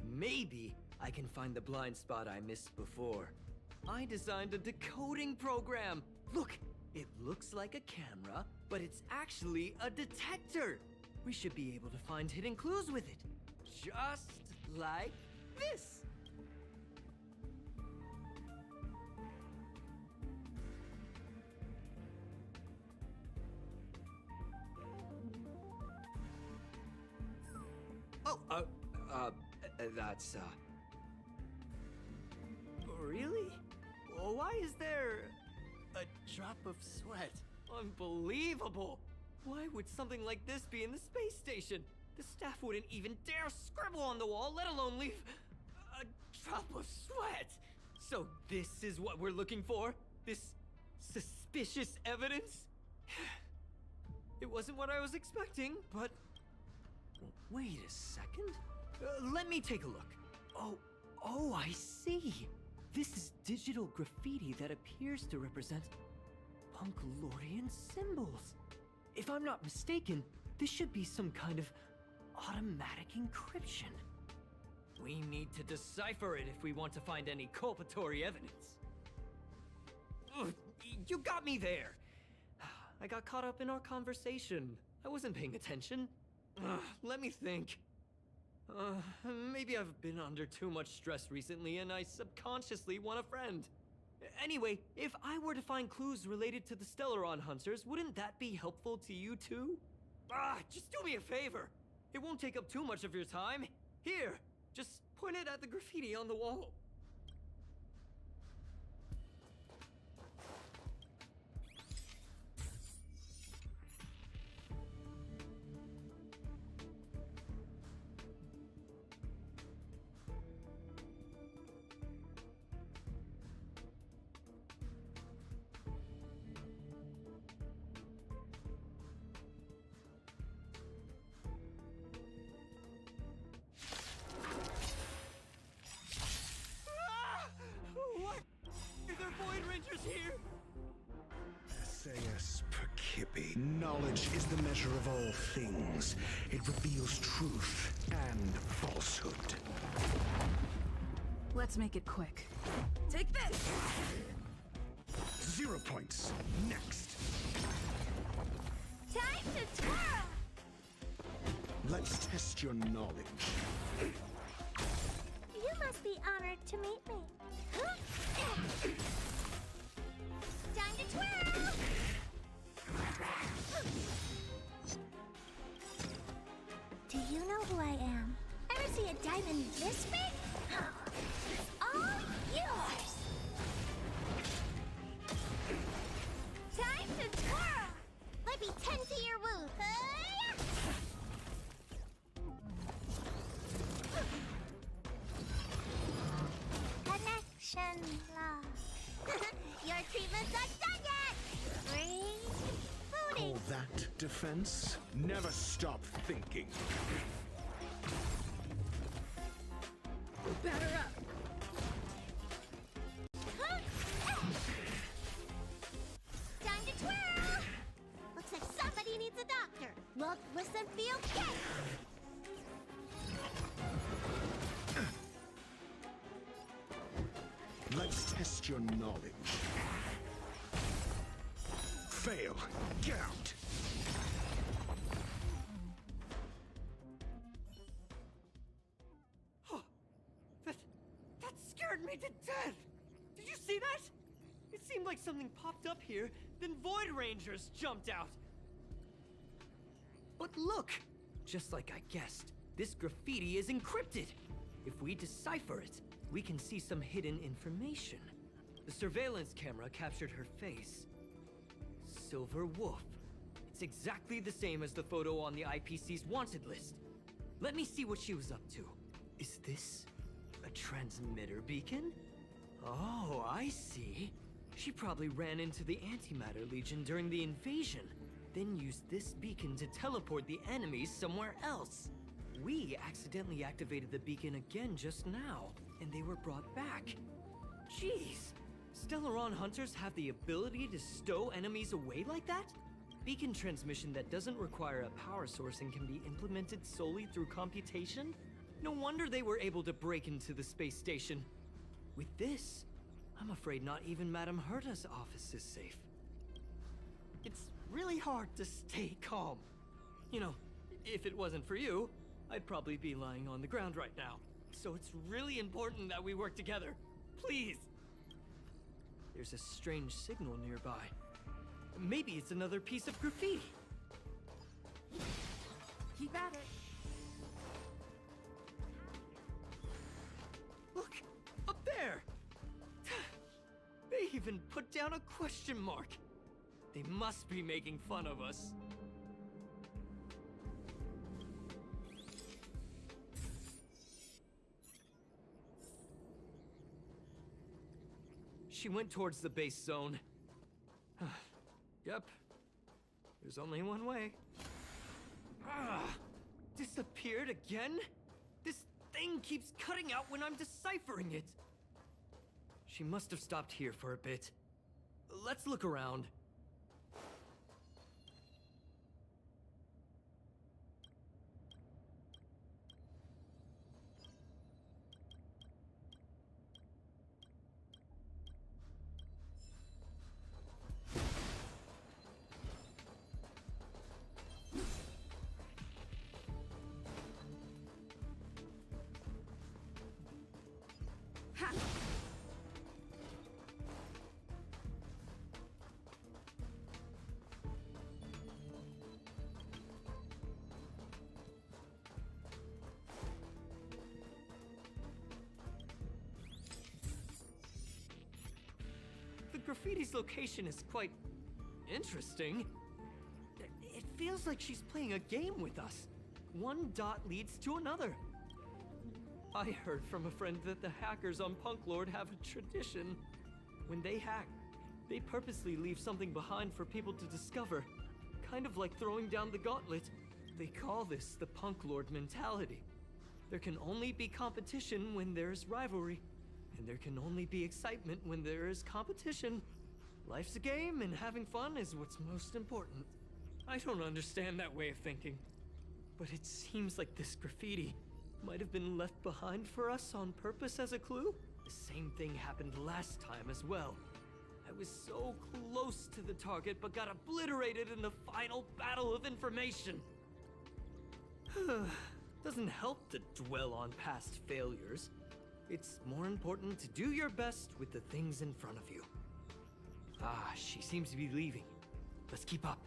Speaker 3: Maybe I can find the blind spot I missed before. I designed a decoding program. Look, it looks like a camera, but it's actually a detector. We should be able to find hidden clues with it. Just like this. Oh, that's, really? Well, why is there a drop of sweat? Unbelievable! Why would something like this be in the space station? The staff wouldn't even dare scribble on the wall, let alone leave a drop of sweat! So this is what we're looking for? This suspicious evidence? It wasn't what I was expecting, but... Wait a second. Let me take a look. Oh, I see. This is digital graffiti that appears to represent Punkalorian symbols. If I'm not mistaken, this should be some kind of automatic encryption. We need to decipher it if we want to find any culpatory evidence. Ugh, you got me there. I got caught up in our conversation. I wasn't paying attention. Let me think. Maybe I've been under too much stress recently and I subconsciously want a friend. Anyway, if I were to find clues related to the Stellaron Hunters, wouldn't that be helpful to you too? Just do me a favor. It won't take up too much of your time. Here, just point it at the graffiti on the wall. Here.
Speaker 11: Essayus Percipi. Knowledge is the measure of all things. It reveals truth and falsehood.
Speaker 8: Let's make it quick.
Speaker 7: Take this!
Speaker 11: 0 points. Next.
Speaker 4: Time to twirl!
Speaker 11: Let's test your knowledge.
Speaker 4: You must be honored to meet me. Time to twirl! Do you know who I am? Ever see a diamond this big? It's all yours! Time to twirl! Let me tend to your wound. Connection lost. Your treatment's not done yet! Rebooting!
Speaker 11: Call that defense? Never stop thinking.
Speaker 7: Batter up!
Speaker 4: Time to twirl! Looks like somebody needs a doctor. Look, listen, feel, get!
Speaker 11: Let's test your knowledge. Fail. Get out.
Speaker 3: That scared me to death! Did you see that? It seemed like something popped up here, then Void Rangers jumped out. But look! Just like I guessed, this graffiti is encrypted. If we decipher it, we can see some hidden information. The surveillance camera captured her face. Silver Wolf. It's exactly the same as the photo on the IPC's wanted list. Let me see what she was up to. Is this a transmitter beacon? Oh, I see. She probably ran into the Antimatter Legion during the invasion, then used this beacon to teleport the enemies somewhere else. We accidentally activated the beacon again just now, and they were brought back. Jeez! Stellaron Hunters have the ability to stow enemies away like that? Beacon transmission that doesn't require a power source and can be implemented solely through computation? No wonder they were able to break into the space station. With this, I'm afraid not even Madame Herta's office is safe. It's really hard to stay calm. You know, if it wasn't for you, I'd probably be lying on the ground right now. So it's really important that we work together. Please! There's a strange signal nearby. Maybe it's another piece of graffiti.
Speaker 8: Keep at it.
Speaker 3: Look! Up there! They even put down a question mark. They must be making fun of us. She went towards the base zone. Yep. There's only one way. Disappeared again? This thing keeps cutting out when I'm deciphering it. She must have stopped here for a bit. Let's look around. The graffiti's location is quite interesting. It feels like she's playing a game with us. One dot leads to another. I heard from a friend that the hackers on Punk Lord have a tradition. When they hack, they purposely leave something behind for people to discover. Kind of like throwing down the gauntlet. They call this the Punk Lord mentality. There can only be competition when there's rivalry. And there can only be excitement when there is competition. Life's a game, and having fun is what's most important. I don't understand that way of thinking. But it seems like this graffiti might have been left behind for us on purpose as a clue. The same thing happened last time as well. I was so close to the target, but got obliterated in the final battle of information. Doesn't help to dwell on past failures. It's more important to do your best with the things in front of you. She seems to be leaving. Let's keep up.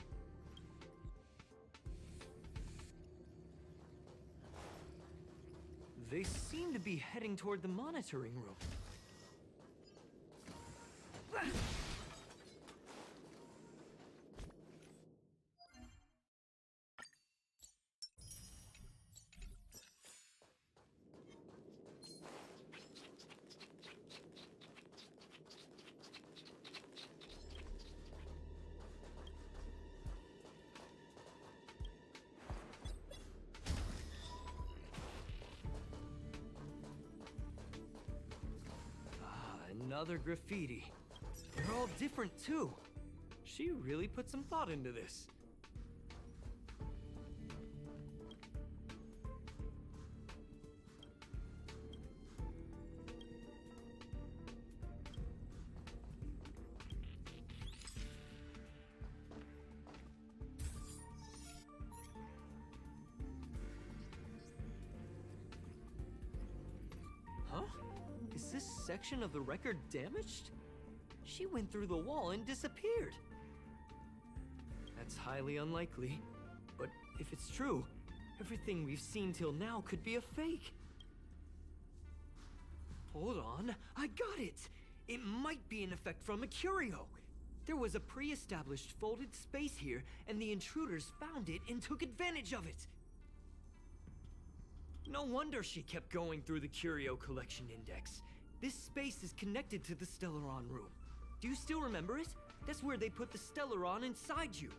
Speaker 3: They seem to be heading toward the monitoring room. Another graffiti. They're all different too. She really put some thought into this. Huh? Is this section of the record damaged? She went through the wall and disappeared. That's highly unlikely. But if it's true, everything we've seen till now could be a fake. Hold on, I got it! It might be an effect from a curio. There was a pre-established folded space here, and the intruders found it and took advantage of it. No wonder she kept going through the curio collection index. This space is connected to the Stellaron room. Do you still remember it? That's where they put the Stellaron inside you.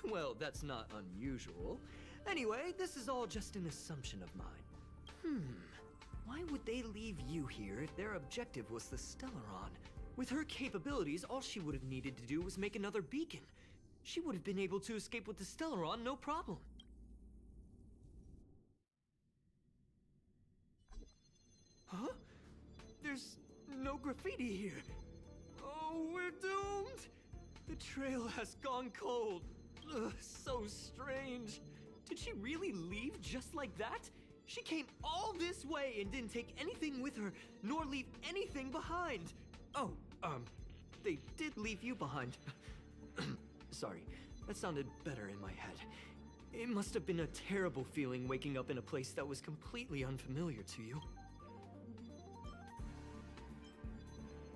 Speaker 3: Well, that's not unusual. Anyway, this is all just an assumption of mine. Why would they leave you here if their objective was the Stellaron? With her capabilities, all she would have needed to do was make another beacon. She would have been able to escape with the Stellaron, no problem. graffiti here. Oh, we're doomed! The trail has gone cold. Ugh, so strange. Did she really leave just like that? She came all this way and didn't take anything with her, nor leave anything behind. Oh, they did leave you behind. Sorry, that sounded better in my head. It must have been a terrible feeling waking up in a place that was completely unfamiliar to you.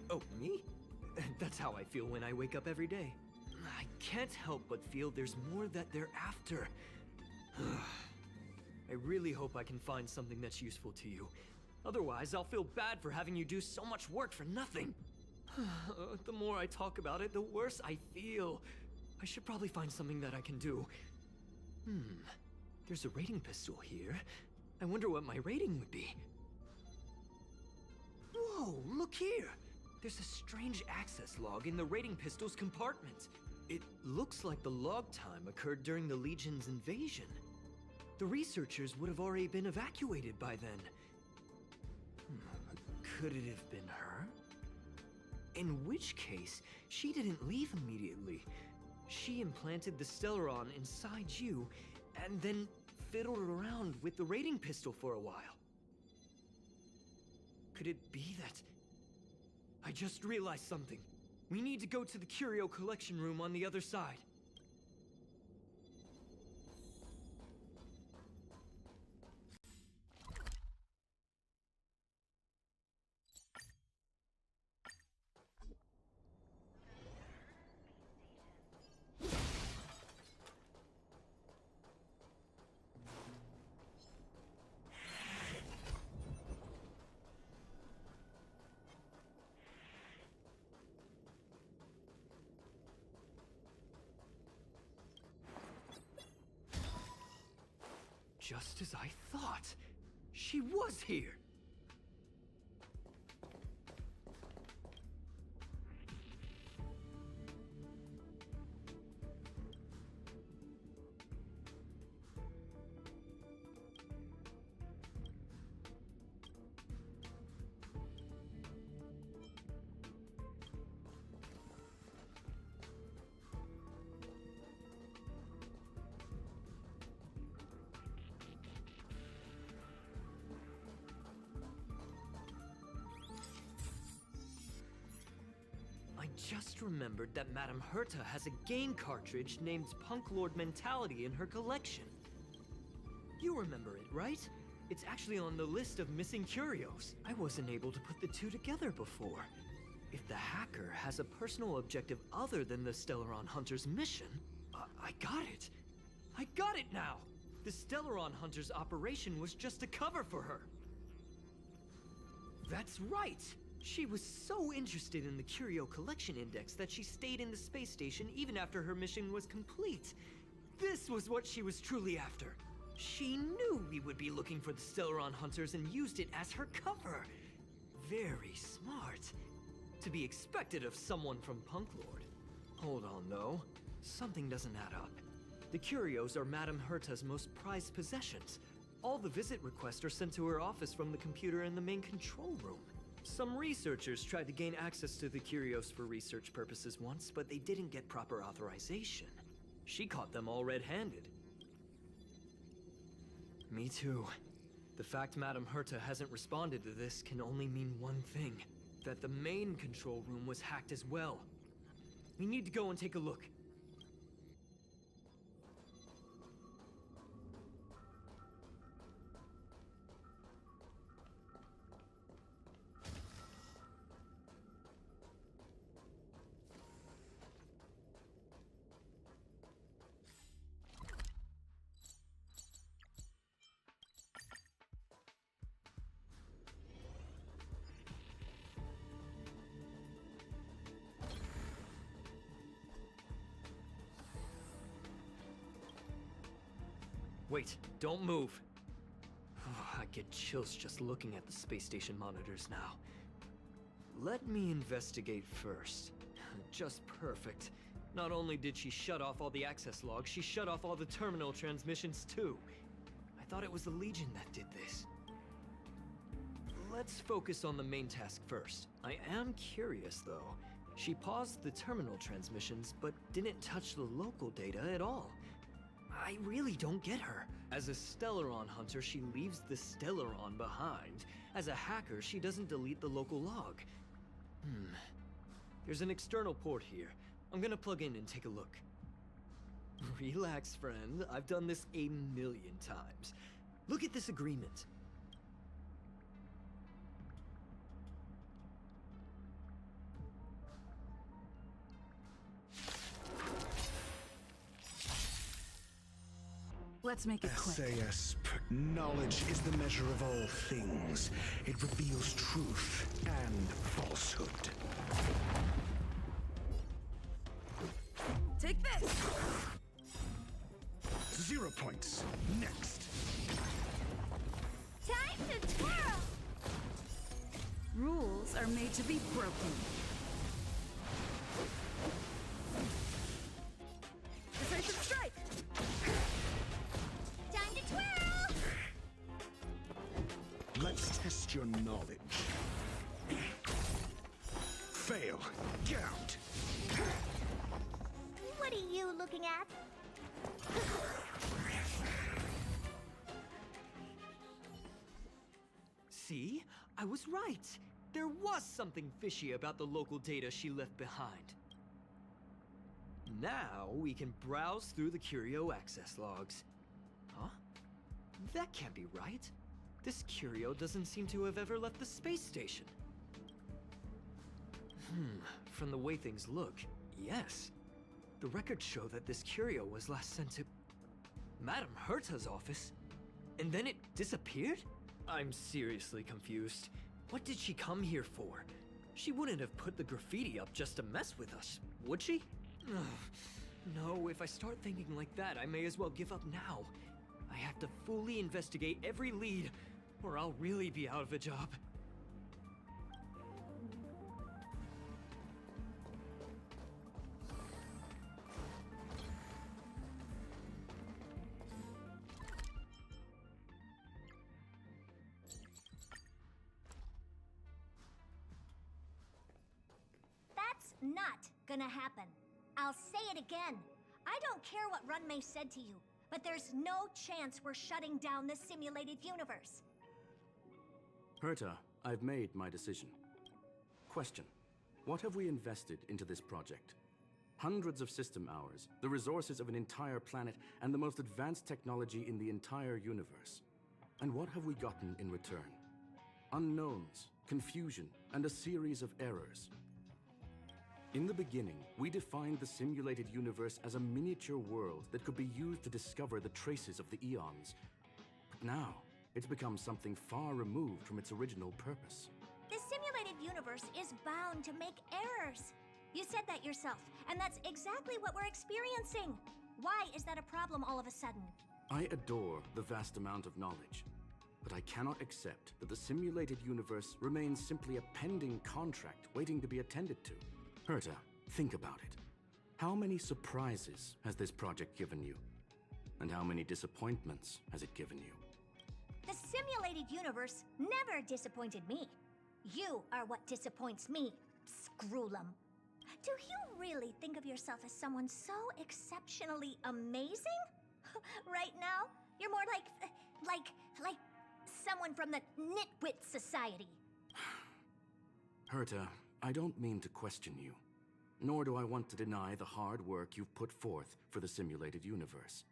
Speaker 3: Oh, me? That's how I feel when I wake up every day. I can't help but feel there's more that they're after. I really hope I can find something that's useful to you. Otherwise, I'll feel bad for having you do so much work for nothing. The more I talk about it, the worse I feel. I should probably find something that I can do. There's a rating pistol here. I wonder what my rating would be. Whoa, look here! There's a strange access log in the rating pistol's compartment. It looks like the log time occurred during the Legion's invasion. The researchers would have already been evacuated by then. Could it have been her? In which case, she didn't leave immediately. She implanted the Stellaron inside you, and then fiddled around with the rating pistol for a while. Could it be that... I just realized something. We need to go to the curio collection room on the other side. Just as I thought. She was here. I just remembered that Madame Herta has a game cartridge named Punk Lord Mentality in her collection. You remember it, right? It's actually on the list of missing curios. I wasn't able to put the two together before. If the hacker has a personal objective other than the Stellaron Hunter's mission, I got it. I got it now! The Stellaron Hunter's operation was just a cover for her. That's right! She was so interested in the Curio Collection Index that she stayed in the space station even after her mission was complete. This was what she was truly after. She knew we would be looking for the Stellaron Hunters and used it as her cover. Very smart. To be expected of someone from Punk Lord. Hold on, though. Something doesn't add up. The curios are Madame Herta's most prized possessions. All the visit requests are sent to her office from the computer in the main control room. Some researchers tried to gain access to the curios for research purposes once, but they didn't get proper authorization. She caught them all red-handed. Me too. The fact Madame Herta hasn't responded to this can only mean one thing. That the main control room was hacked as well. We need to go and take a look. Wait, don't move. I get chills just looking at the space station monitors now. Let me investigate first. Just perfect. Not only did she shut off all the access logs, she shut off all the terminal transmissions too. I thought it was the Legion that did this. Let's focus on the main task first. I am curious, though. She paused the terminal transmissions, but didn't touch the local data at all. I really don't get her. As a Stellaron hunter, she leaves the Stellaron behind. As a hacker, she doesn't delete the local log. There's an external port here. I'm gonna plug in and take a look. Relax, friend. I've done this a million times. Look at this agreement.
Speaker 8: Let's make it quick.
Speaker 11: SASP. Knowledge is the measure of all things. It reveals truth and falsehood.
Speaker 7: Take this!
Speaker 11: 0 points. Next.
Speaker 14: Time to twirl!
Speaker 8: Rules are made to be broken.
Speaker 7: Decisive strike!
Speaker 14: Time to twirl!
Speaker 11: Let's test your knowledge. Fail. Get out.
Speaker 14: What are you looking at?
Speaker 3: See? I was right. There was something fishy about the local data she left behind. Now we can browse through the Curio access logs. Huh? That can't be right. This Curio doesn't seem to have ever left the space station. From the way things look, yes. The records show that this Curio was last sent to Madame Herta's office, and then it disappeared? I'm seriously confused. What did she come here for? She wouldn't have put the graffiti up just to mess with us, would she? No, if I start thinking like that, I may as well give up now. I have to fully investigate every lead, or I'll really be out of a job.
Speaker 14: That's not gonna happen. I'll say it again. I don't care what Runmei said to you, but there's no chance we're shutting down the simulated universe.
Speaker 15: Herta, I've made my decision. Question. What have we invested into this project? Hundreds of system hours, the resources of an entire planet, and the most advanced technology in the entire universe. And what have we gotten in return? Unknowns, confusion, and a series of errors. In the beginning, we defined the simulated universe as a miniature world that could be used to discover the traces of the eons. But now, it's become something far removed from its original purpose.
Speaker 14: The simulated universe is bound to make errors. You said that yourself, and that's exactly what we're experiencing. Why is that a problem all of a sudden?
Speaker 15: I adore the vast amount of knowledge, but I cannot accept that the simulated universe remains simply a pending contract waiting to be attended to. Herta, think about it. How many surprises has this project given you? And how many disappointments has it given you?
Speaker 14: The simulated universe never disappointed me. You are what disappoints me, Screwlum. Do you really think of yourself as someone so exceptionally amazing? Right now, you're more like someone from the Nitwit Society.
Speaker 15: Herta, I don't mean to question you, nor do I want to deny the hard work you've put forth for the simulated universe.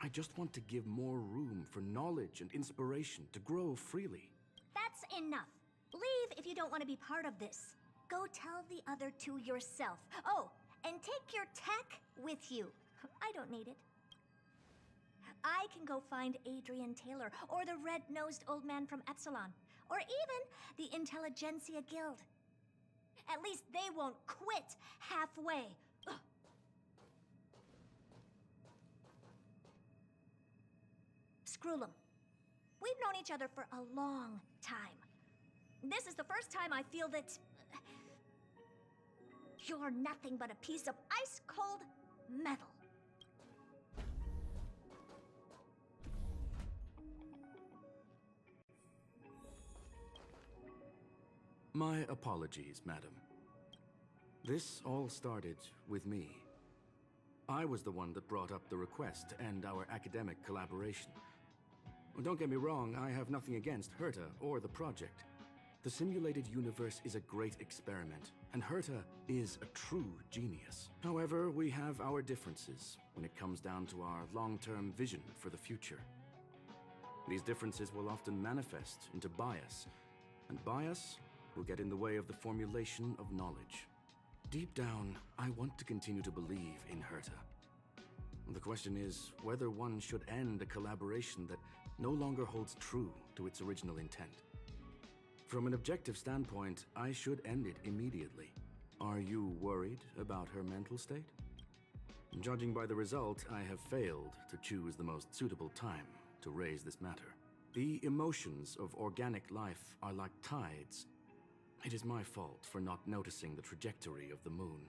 Speaker 15: I just want to give more room for knowledge and inspiration to grow freely.
Speaker 14: That's enough. Leave if you don't want to be part of this. Go tell the other two yourself. Oh, and take your tech with you. I don't need it. I can go find Adrian Taylor, or the red-nosed old man from Epsilon, or even the Intelligentsia Guild. At least they won't quit halfway. Ugh. Screwlum, we've known each other for a long time. This is the first time I feel that you're nothing but a piece of ice-cold metal.
Speaker 15: My apologies, madam. This all started with me. I was the one that brought up the request to end our academic collaboration. Don't get me wrong, I have nothing against Herta or the project. The simulated universe is a great experiment, and Herta is a true genius. However, we have our differences when it comes down to our long-term vision for the future. These differences will often manifest into bias, and bias will get in the way of the formulation of knowledge. Deep down, I want to continue to believe in Herta. The question is whether one should end a collaboration that no longer holds true to its original intent. From an objective standpoint, I should end it immediately. Are you worried about her mental state? Judging by the result, I have failed to choose the most suitable time to raise this matter. The emotions of organic life are like tides. It is my fault for not noticing the trajectory of the moon.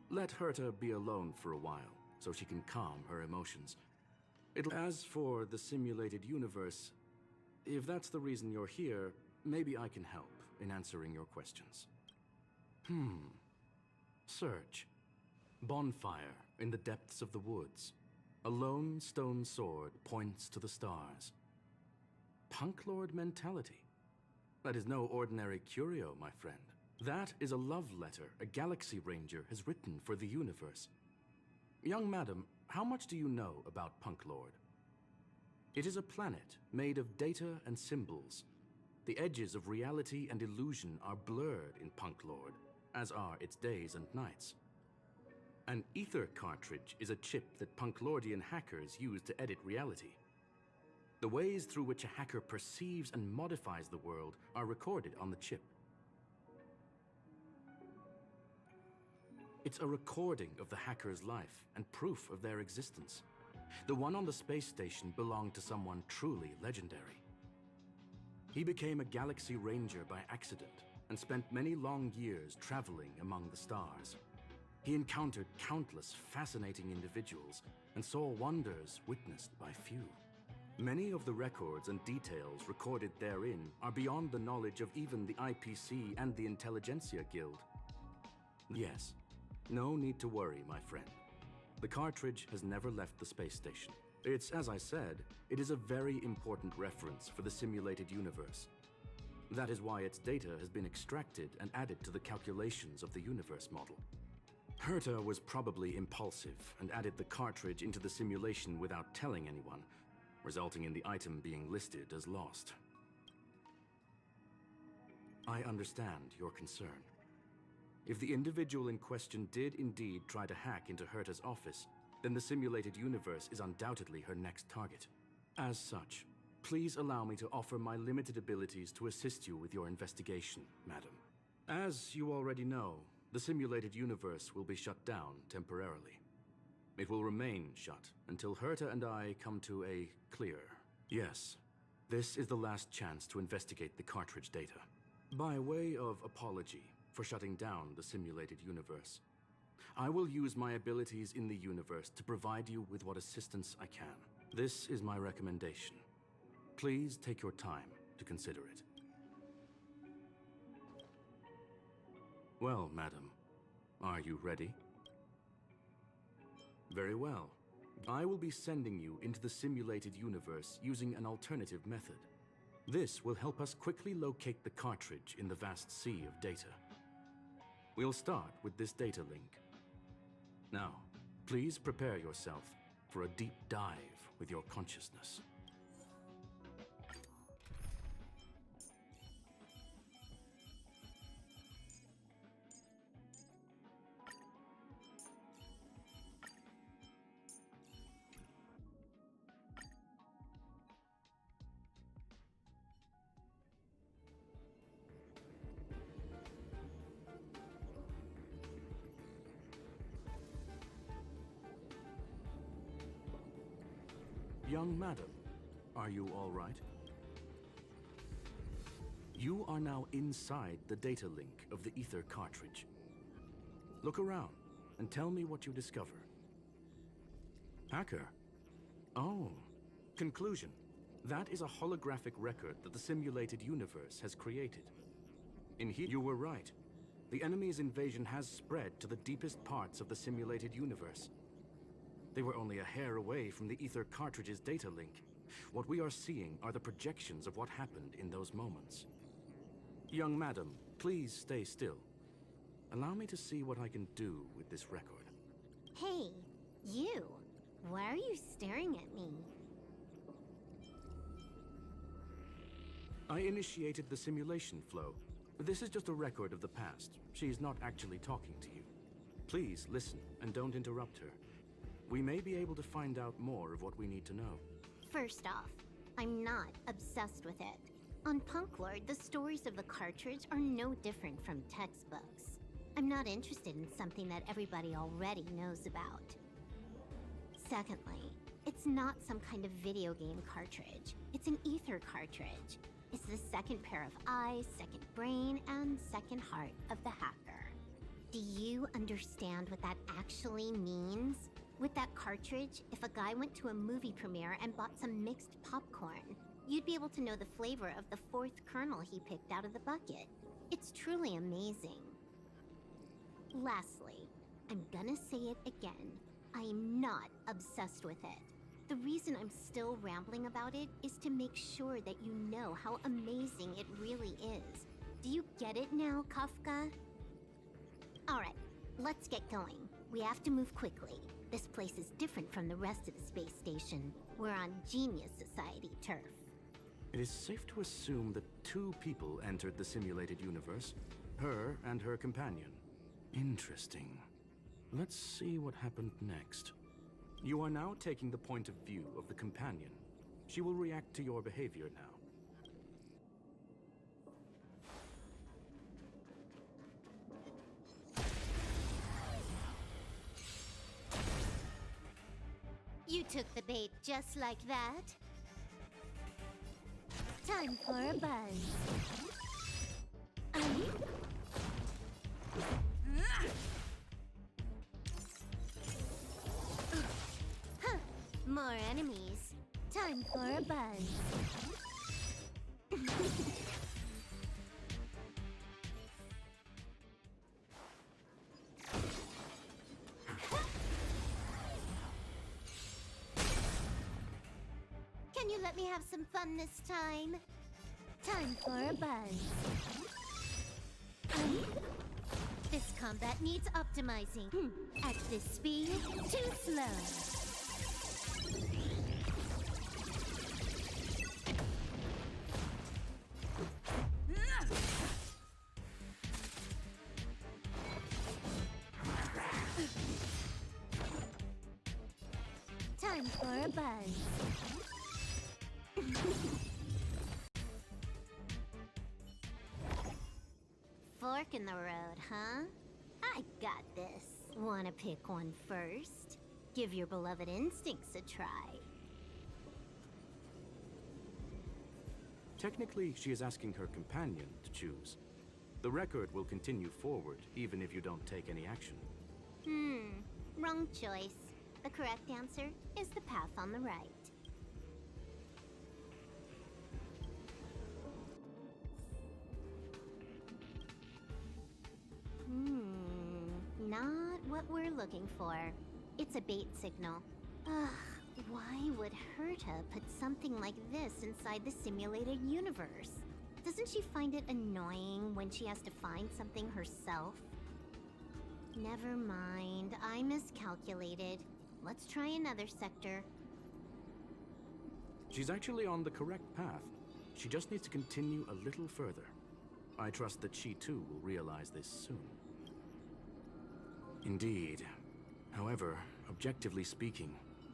Speaker 15: Let Herta be alone for a while, so she can calm her emotions. As for the simulated universe, if that's the reason you're here, maybe I can help in answering your questions. Search. Bonfire in the depths of the woods. A lone stone sword points to the stars. Punk Lord mentality. That is no ordinary curio, my friend. That is a love letter a Galaxy Ranger has written for the universe. Young madam, how much do you know about Punk Lord? It is a planet made of data and symbols. The edges of reality and illusion are blurred in Punk Lord, as are its days and nights. An ether cartridge is a chip that Punklordian hackers use to edit reality. The ways through which a hacker perceives and modifies the world are recorded on the chip. It's a recording of the hacker's life and proof of their existence. The one on the space station belonged to someone truly legendary. He became a Galaxy Ranger by accident and spent many long years traveling among the stars. He encountered countless fascinating individuals and saw wonders witnessed by few. Many of the records and details recorded therein are beyond the knowledge of even the IPC and the Intelligentsia Guild. Yes, no need to worry, my friend. The cartridge has never left the space station. It's, as I said, it is a very important reference for the simulated universe. That is why its data has been extracted and added to the calculations of the universe model. Herta was probably impulsive and added the cartridge into the simulation without telling anyone, resulting in the item being listed as lost. I understand your concern. If the individual in question did indeed try to hack into Herta's office, then the simulated universe is undoubtedly her next target. As such, please allow me to offer my limited abilities to assist you with your investigation, madam. As you already know, the simulated universe will be shut down temporarily. It will remain shut until Herta and I come to a clear. Yes, this is the last chance to investigate the cartridge data. By way of apology for shutting down the simulated universe, I will use my abilities in the universe to provide you with what assistance I can. This is my recommendation. Please take your time to consider it. Well, madam, are you ready? Very well. I will be sending you into the simulated universe using an alternative method. This will help us quickly locate the cartridge in the vast sea of data. We'll start with this data link. Now, please prepare yourself for a deep dive with your consciousness. Young madam, are you all right? You are now inside the data link of the ether cartridge. Look around and tell me what you discover. Hacker? Oh, conclusion. That is a holographic record that the simulated universe has created. In here, you were right. The enemy's invasion has spread to the deepest parts of the simulated universe. They were only a hair away from the ether cartridge's data link. What we are seeing are the projections of what happened in those moments. Young madam, please stay still. Allow me to see what I can do with this record.
Speaker 4: Hey, you. Why are you staring at me?
Speaker 15: I initiated the simulation flow. This is just a record of the past. She's not actually talking to you. Please listen and don't interrupt her. We may be able to find out more of what we need to know.
Speaker 4: First off, I'm not obsessed with it. On Punk Lord, the stories of the cartridge are no different from textbooks. I'm not interested in something that everybody already knows about. Secondly, it's not some kind of video game cartridge. It's an ether cartridge. It's the second pair of eyes, second brain, and second heart of the hacker. Do you understand what that actually means? With that cartridge, if a guy went to a movie premiere and bought some mixed popcorn, you'd be able to know the flavor of the fourth kernel he picked out of the bucket. It's truly amazing. Lastly, I'm gonna say it again. I'm not obsessed with it. The reason I'm still rambling about it is to make sure that you know how amazing it really is. Do you get it now, Kafka? Alright, let's get going. We have to move quickly. This place is different from the rest of the space station. We're on Genius Society turf.
Speaker 15: It is safe to assume that two people entered the simulated universe. Her and her companion. Interesting. Let's see what happened next. You are now taking the point of view of the companion. She will react to your behavior now.
Speaker 4: You took the bait just like that. Time for a buzz. Huh. More enemies. Time for a buzz. Can you let me have some fun this time? Time for a buzz. This combat needs optimizing. At this speed, too slow. Time for a buzz. Fork in the road, huh? I got this. Wanna pick one first? Give your beloved instincts a try.
Speaker 15: Technically, she is asking her companion to choose. The record will continue forward, even if you don't take any action.
Speaker 4: Wrong choice. The correct answer is the path on the right. Not what we're looking for. It's a bait signal. Ugh, why would Herta put something like this inside the simulated universe? Doesn't she find it annoying when she has to find something herself? Never mind, I miscalculated. Let's try another sector.
Speaker 15: She's actually on the correct path. She just needs to continue a little further. I trust that she too will realize this soon. Indeed. However, objectively speaking,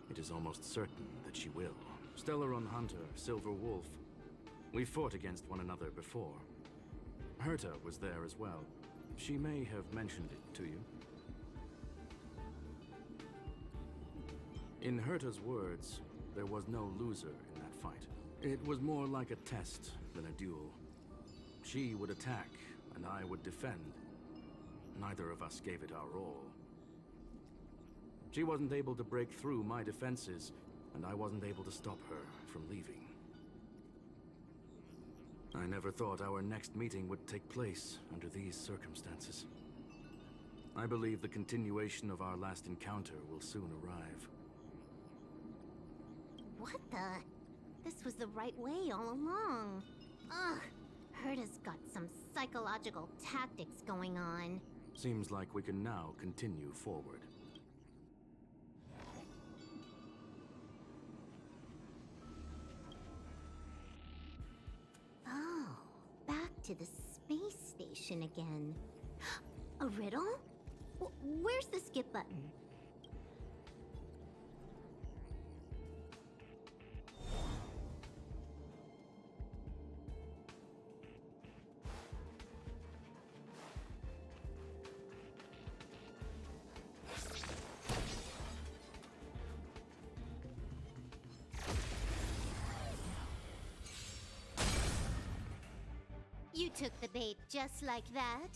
Speaker 15: it is almost certain that she will. Stellaron Hunter, Silver Wolf. We fought against one another before. Herta was there as well. She may have mentioned it to you. In Herta's words, there was no loser in that fight. It was more like a test than a duel. She would attack, and I would defend. Neither of us gave it our all. She wasn't able to break through my defenses, and I wasn't able to stop her from leaving. I never thought our next meeting would take place under these circumstances. I believe the continuation of our last encounter will soon arrive.
Speaker 4: What the? This was the right way all along. Ugh, Herta's got some psychological tactics going on.
Speaker 15: Seems like we can now continue forward.
Speaker 4: Oh, back to the space station again. A riddle? Where's the skip button? You took the bait just like that.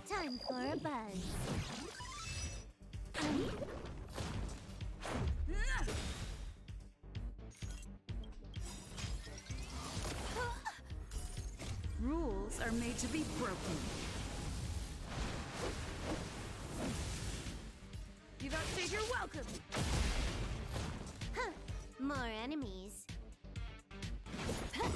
Speaker 4: Time for a buzz.
Speaker 8: Rules are made to be broken.
Speaker 13: You don't say you're welcome.
Speaker 4: Huh. More enemies. Huh.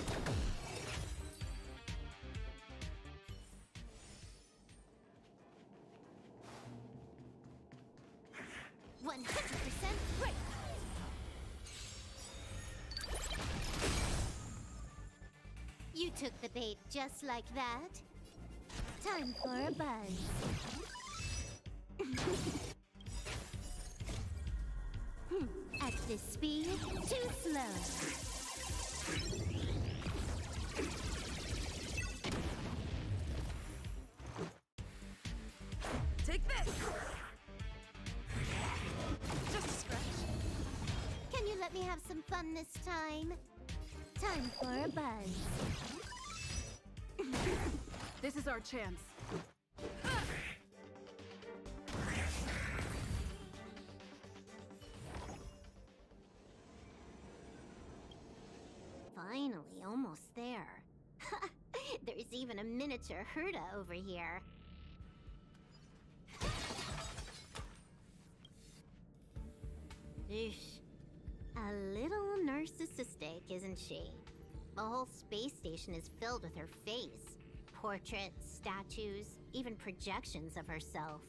Speaker 4: 100% right. You took the bait just like that. Time for a buzz. At this speed, too slow.
Speaker 13: Take this! Just a scratch.
Speaker 4: Can you let me have some fun this time? Time for a buzz.
Speaker 8: This is our chance.
Speaker 4: Finally, almost there. There's even a miniature Herta over here. Eesh. A little narcissistic, isn't she? The whole space station is filled with her face. Portraits, statues, even projections of herself.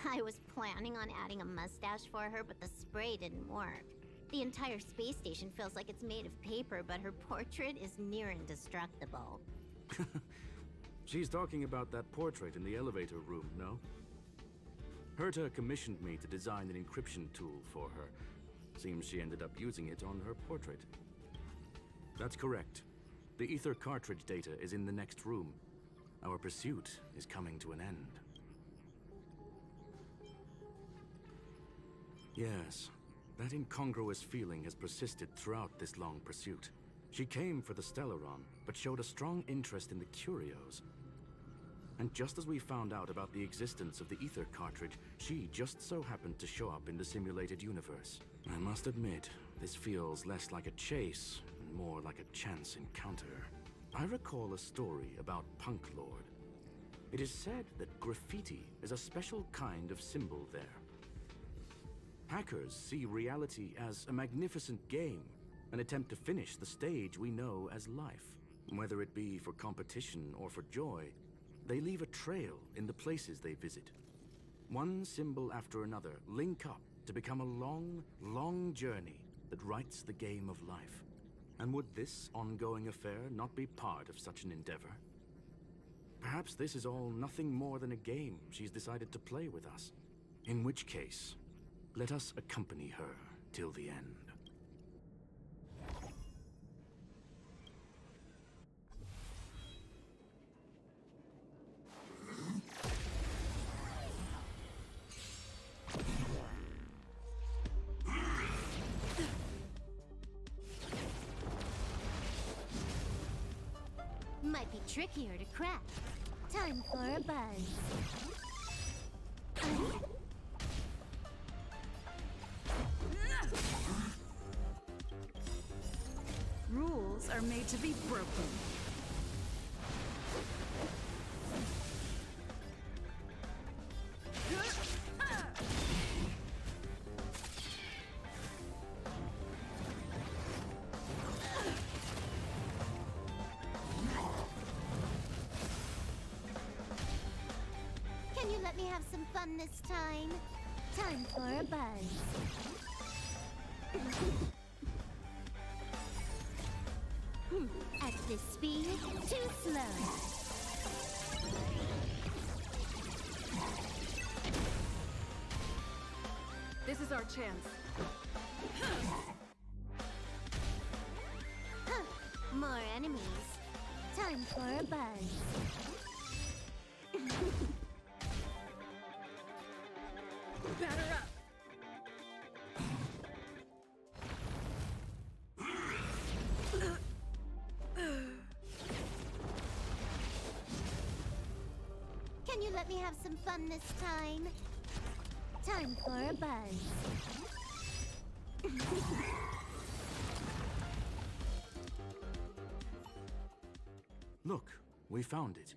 Speaker 4: I was planning on adding a mustache for her, but the spray didn't work. The entire space station feels like it's made of paper, but her portrait is near indestructible.
Speaker 15: She's talking about that portrait in the elevator room, no? Herta commissioned me to design an encryption tool for her. Seems she ended up using it on her portrait. That's correct. The ether cartridge data is in the next room. Our pursuit is coming to an end. Yes, that incongruous feeling has persisted throughout this long pursuit. She came for the Stellaron, but showed a strong interest in the curios. And just as we found out about the existence of the ether cartridge, she just so happened to show up in the simulated universe. I must admit, this feels less like a chase and more like a chance encounter. I recall a story about Punk Lord. It is said that graffiti is a special kind of symbol there. Hackers see reality as a magnificent game, an attempt to finish the stage we know as life. Whether it be for competition or for joy, they leave a trail in the places they visit. One symbol after another link up to become a long, long journey that writes the game of life. And would this ongoing affair not be part of such an endeavor? Perhaps this is all nothing more than a game she's decided to play with us. In which case, let us accompany her till the end.
Speaker 4: Might be trickier to crack. Time for a buzz.
Speaker 8: Rules are made to be broken.
Speaker 4: you let me have some fun this time? Time for a buzz. At this speed, too slow.
Speaker 10: This is our chance.
Speaker 4: Huh. More enemies. Time for a buzz.
Speaker 10: Batter up!
Speaker 4: Can you let me have some fun this time? Time for a buzz.
Speaker 15: Look, we found it.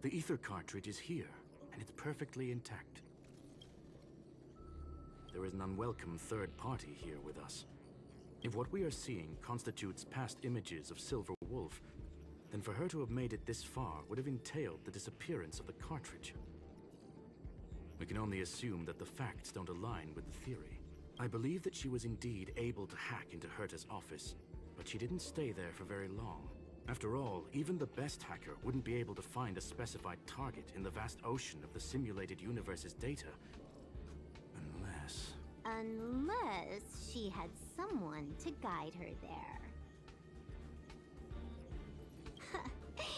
Speaker 15: The ether cartridge is here, and it's perfectly intact. There is an unwelcome third party here with us. If what we are seeing constitutes past images of Silver Wolf, then for her to have made it this far would have entailed the disappearance of the cartridge. We can only assume that the facts don't align with the theory. I believe that she was indeed able to hack into Herta's office, but she didn't stay there for very long. After all, even the best hacker wouldn't be able to find a specified target in the vast ocean of the simulated universe's data.
Speaker 4: Unless she had someone to guide her there.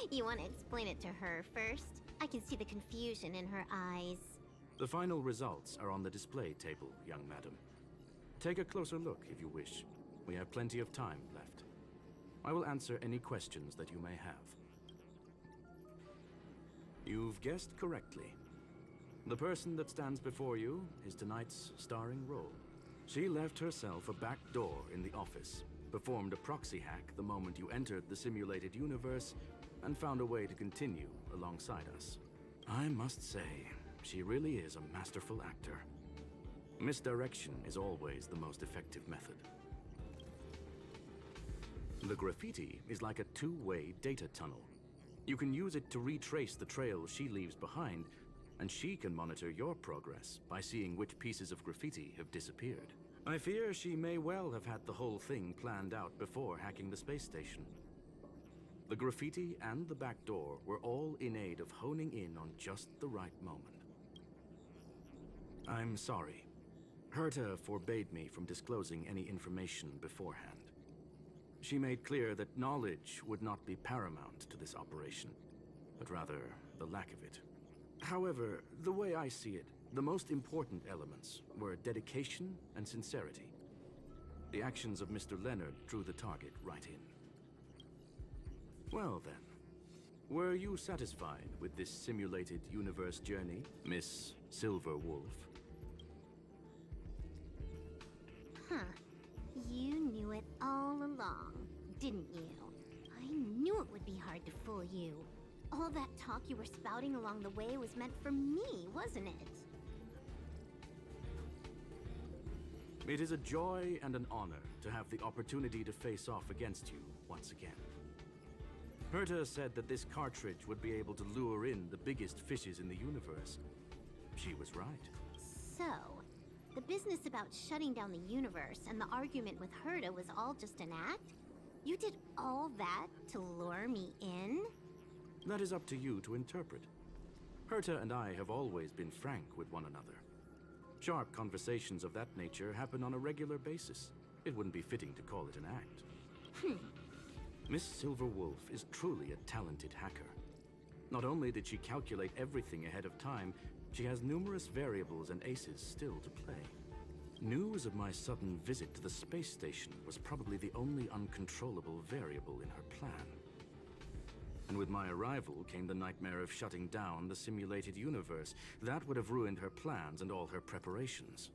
Speaker 4: You want to explain it to her first? I can see the confusion in her eyes.
Speaker 15: The final results are on the display table, young madam. Take a closer look if you wish. We have plenty of time left. I will answer any questions that you may have. You've guessed correctly. The person that stands before you is tonight's starring role. She left herself a back door in the office, performed a proxy hack the moment you entered the simulated universe, and found a way to continue alongside us. I must say, she really is a masterful actor. Misdirection is always the most effective method. The graffiti is like a two-way data tunnel. You can use it to retrace the trail she leaves behind, and she can monitor your progress by seeing which pieces of graffiti have disappeared. I fear she may well have had the whole thing planned out before hacking the space station. The graffiti and the back door were all in aid of honing in on just the right moment. I'm sorry. Herta forbade me from disclosing any information beforehand. She made clear that knowledge would not be paramount to this operation, but rather the lack of it. However, the way I see it, the most important elements were dedication and sincerity. The actions of Mr. Leonard drew the target right in. Well then, were you satisfied with this simulated universe journey, Miss Silver Wolf?
Speaker 4: Huh. You knew it all along, didn't you? I knew it would be hard to fool you. All that talk you were spouting along the way was meant for me, wasn't it?
Speaker 15: It is a joy and an honor to have the opportunity to face off against you once again. Herta said that this cartridge would be able to lure in the biggest fishes in the universe. She was right.
Speaker 4: So, the business about shutting down the universe and the argument with Herta was all just an act? You did all that to lure me in?
Speaker 15: That is up to you to interpret. Herta and I have always been frank with one another. Sharp conversations of that nature happen on a regular basis. It wouldn't be fitting to call it an act. Miss Silver Wolf is truly a talented hacker. Not only did she calculate everything ahead of time, she has numerous variables and aces still to play. News of my sudden visit to the space station was probably the only uncontrollable variable in her plan. And with my arrival came the nightmare of shutting down the simulated universe. That would have ruined her plans and all her preparations.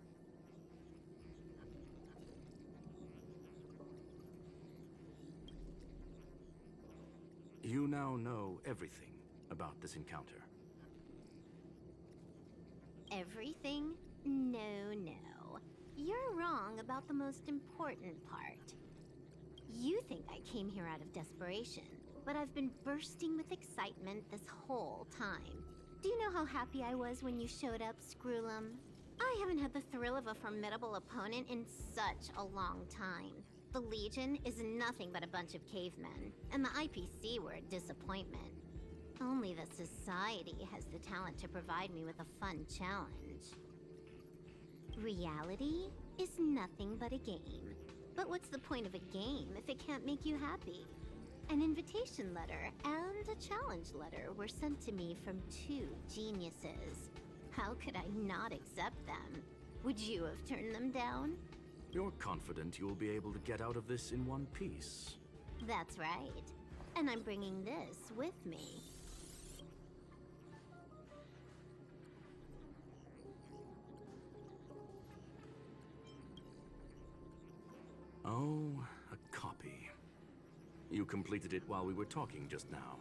Speaker 15: You now know everything about this encounter.
Speaker 4: Everything? No. You're wrong about the most important part. You think I came here out of desperation, but I've been bursting with excitement this whole time. Do you know how happy I was when you showed up, Screwlum? I haven't had the thrill of a formidable opponent in such a long time. The Legion is nothing but a bunch of cavemen, and the IPC were a disappointment. Only the Society has the talent to provide me with a fun challenge. Reality is nothing but a game. But what's the point of a game if it can't make you happy? An invitation letter and a challenge letter were sent to me from two geniuses. How could I not accept them? Would you have turned them down?
Speaker 15: You're confident you'll be able to get out of this in one piece.
Speaker 4: That's right. And I'm bringing this with me.
Speaker 15: Oh, a copy. You completed it while we were talking just now.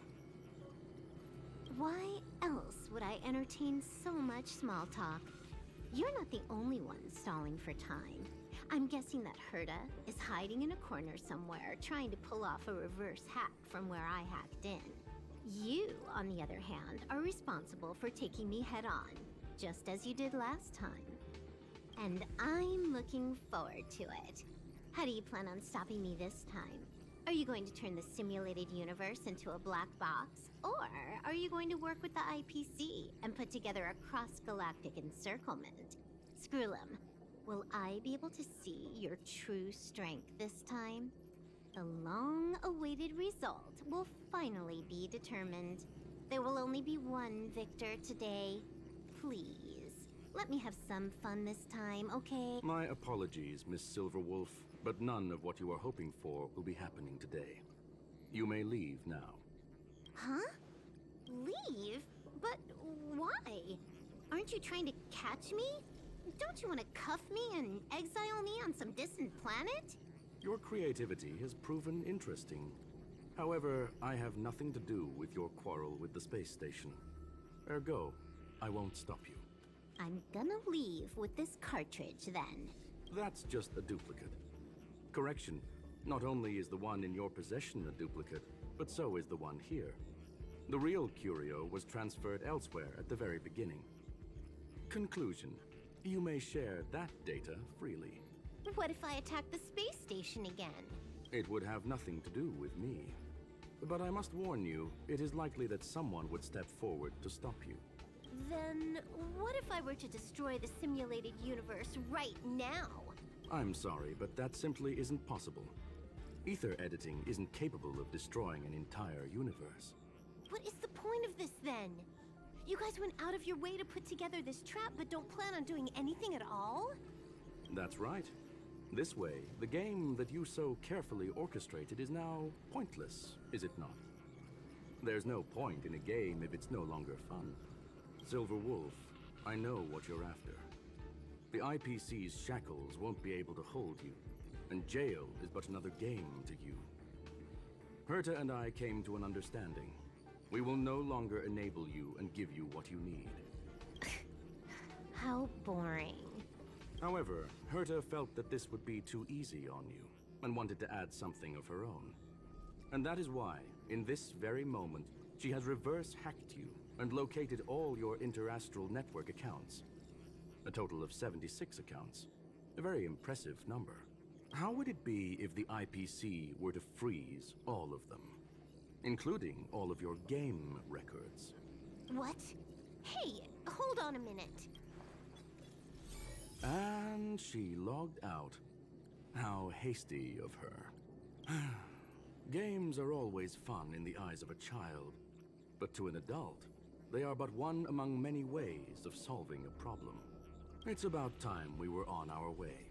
Speaker 4: Why else would I entertain so much small talk? You're not the only one stalling for time. I'm guessing that Herta is hiding in a corner somewhere, trying to pull off a reverse hack from where I hacked in. You, on the other hand, are responsible for taking me head-on, just as you did last time. And I'm looking forward to it. How do you plan on stopping me this time? Are you going to turn the simulated universe into a black box? Or are you going to work with the IPC and put together a cross-galactic encirclement? Screwlum, will I be able to see your true strength this time? The long-awaited result will finally be determined. There will only be one victor today. Please, let me have some fun this time, okay?
Speaker 15: My apologies, Miss Silverwolf, but none of what you are hoping for will be happening today. You may leave now.
Speaker 4: Huh? Leave? But why? Aren't you trying to catch me? Don't you want to cuff me and exile me on some distant planet?
Speaker 15: Your creativity has proven interesting. However, I have nothing to do with your quarrel with the space station. Ergo, I won't stop you.
Speaker 4: I'm gonna leave with this cartridge, then.
Speaker 15: That's just a duplicate. Correction, not only is the one in your possession a duplicate, but so is the one here. The real curio was transferred elsewhere at the very beginning. Conclusion, you may share that data freely.
Speaker 4: What if I attack the space station again?
Speaker 15: It would have nothing to do with me. But I must warn you, it is likely that someone would step forward to stop you.
Speaker 4: Then, what if I were to destroy the simulated universe right now?
Speaker 15: I'm sorry, but that simply isn't possible. Ether editing isn't capable of destroying an entire universe.
Speaker 4: What is the point of this, then? You guys went out of your way to put together this trap, but don't plan on doing anything at all?
Speaker 15: That's right. This way, the game that you so carefully orchestrated is now pointless, is it not? There's no point in a game if it's no longer fun. Silver Wolf, I know what you're after. The IPC's shackles won't be able to hold you, and jail is but another game to you. Herta and I came to an understanding. We will no longer enable you and give you what you need.
Speaker 4: How boring.
Speaker 15: However, Herta felt that this would be too easy on you, and wanted to add something of her own. And that is why, in this very moment, she has reverse-hacked you and located all your interastral network accounts. A total of 76 accounts. A very impressive number. How would it be if the IPC were to freeze all of them? Including all of your game records.
Speaker 4: What? Hey, hold on a minute.
Speaker 15: And she logged out. How hasty of her. Games are always fun in the eyes of a child, but to an adult, they are but one among many ways of solving a problem. It's about time we were on our way.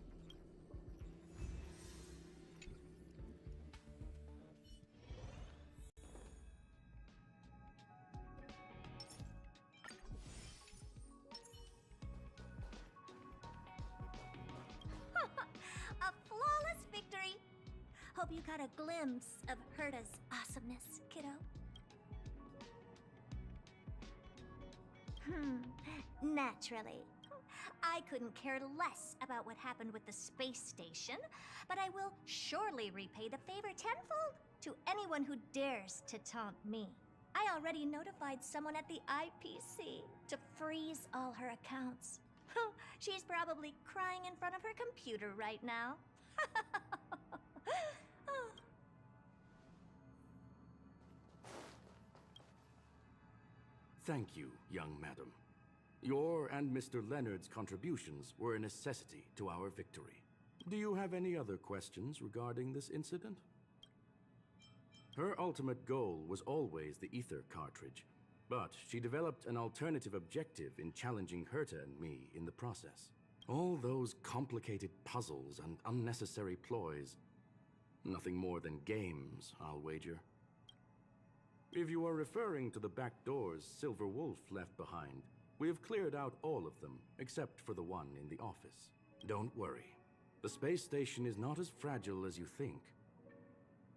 Speaker 14: A flawless victory! Hope you got a glimpse of Herta's awesomeness, kiddo. Naturally. I couldn't care less about what happened with the space station, but I will surely repay the favor tenfold to anyone who dares to taunt me. I already notified someone at the IPC to freeze all her accounts. She's probably crying in front of her computer right now.
Speaker 15: Thank you, young madam. Your and Mr. Leonard's contributions were a necessity to our victory. Do you have any other questions regarding this incident? Her ultimate goal was always the ether cartridge, but she developed an alternative objective in challenging Herta and me in the process. All those complicated puzzles and unnecessary ploys. Nothing more than games, I'll wager. If you are referring to the back doors Silver Wolf left behind, we have cleared out all of them, except for the one in the office. Don't worry. The space station is not as fragile as you think.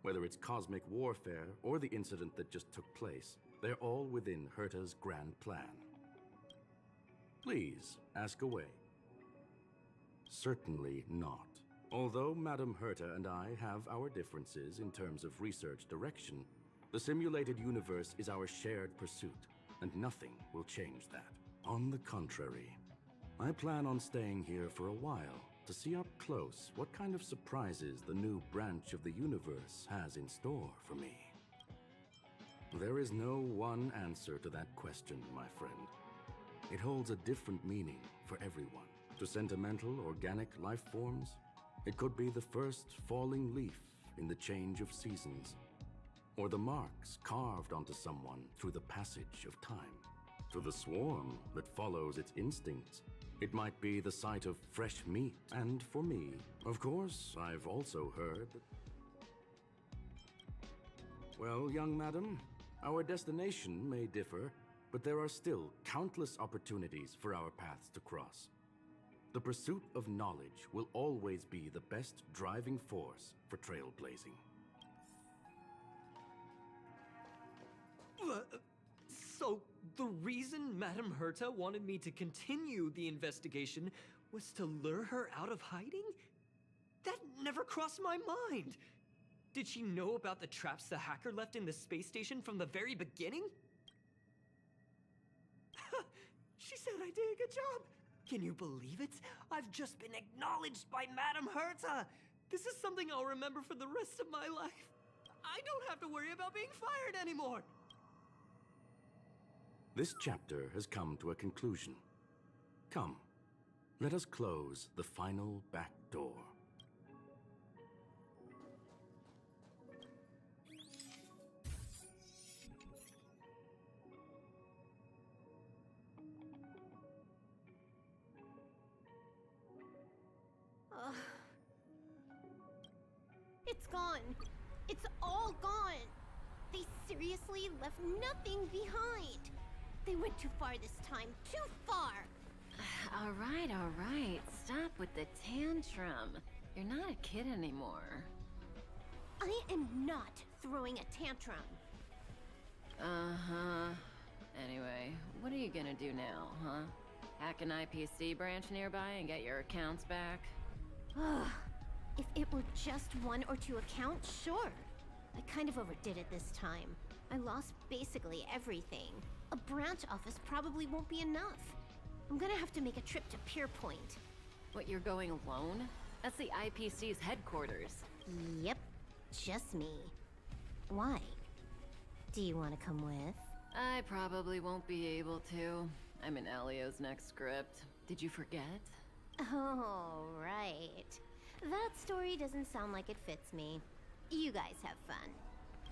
Speaker 15: Whether it's cosmic warfare or the incident that just took place, they're all within Herta's grand plan. Please, ask away. Certainly not. Although Madame Herta and I have our differences in terms of research direction, the simulated universe is our shared pursuit, and nothing will change that. On the contrary, I plan on staying here for a while to see up close what kind of surprises the new branch of the universe has in store for me. There is no one answer to that question, my friend. It holds a different meaning for everyone. To sentimental, organic life forms, it could be the first falling leaf in the change of seasons, or the marks carved onto someone through the passage of time. To the swarm that follows its instincts, it might be the sight of fresh meat. And for me, of course, I've also heard that... Well, young madam, our destination may differ, but there are still countless opportunities for our paths to cross. The pursuit of knowledge will always be the best driving force for trailblazing.
Speaker 3: So, the reason Madame Herta wanted me to continue the investigation was to lure her out of hiding? That never crossed my mind! Did she know about the traps the hacker left in the space station from the very beginning? She said I did a good job! Can you believe it? I've just been acknowledged by Madame Herta! This is something I'll remember for the rest of my life. I don't have to worry about being fired anymore!
Speaker 15: This chapter has come to a conclusion. Come, let us close the final back door.
Speaker 4: It's gone. It's all gone. They seriously left nothing behind. They went too far this time. Too far.
Speaker 16: All right. Stop with the tantrum. You're not a kid anymore.
Speaker 4: I am not throwing a tantrum.
Speaker 16: Uh-huh. Anyway, what are you gonna do now, huh? Hack an IPC branch nearby and get your accounts back?
Speaker 4: If it were just one or two accounts, sure. I kind of overdid it this time. I lost basically everything. A branch office probably won't be enough. I'm gonna have to make a trip to Pier Point.
Speaker 16: What, you're going alone? That's the IPC's headquarters.
Speaker 4: Yep, just me. Why? Do you want to come with?
Speaker 16: I probably won't be able to. I'm in Elio's next script. Did you forget?
Speaker 4: Oh, right. That story doesn't sound like it fits me. You guys have fun.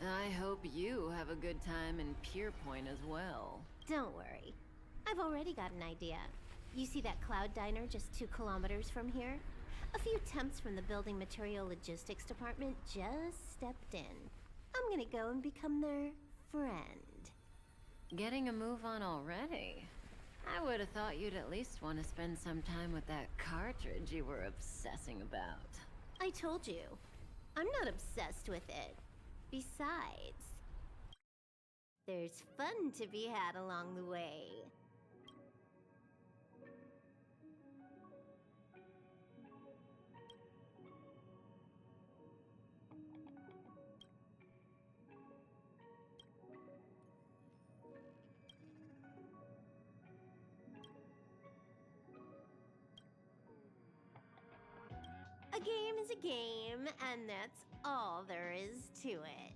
Speaker 16: I hope you have a good time in Pier Point as well.
Speaker 4: Don't worry. I've already got an idea. You see that cloud diner just 2 kilometers from here? A few temps from the building material logistics department just stepped in. I'm gonna go and become their friend.
Speaker 16: Getting a move on already? I would have thought you'd at least want to spend some time with that cartridge you were obsessing about.
Speaker 4: I told you. I'm not obsessed with it. Besides, there's fun to be had along the way.
Speaker 17: A game is a game, and that's all there is to it.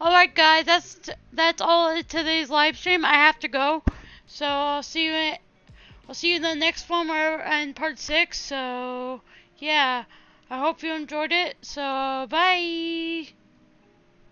Speaker 1: Alright guys, that's all of today's live stream. I have to go. So I'll see you in the next one or in part 6. So yeah. I hope you enjoyed it. So bye.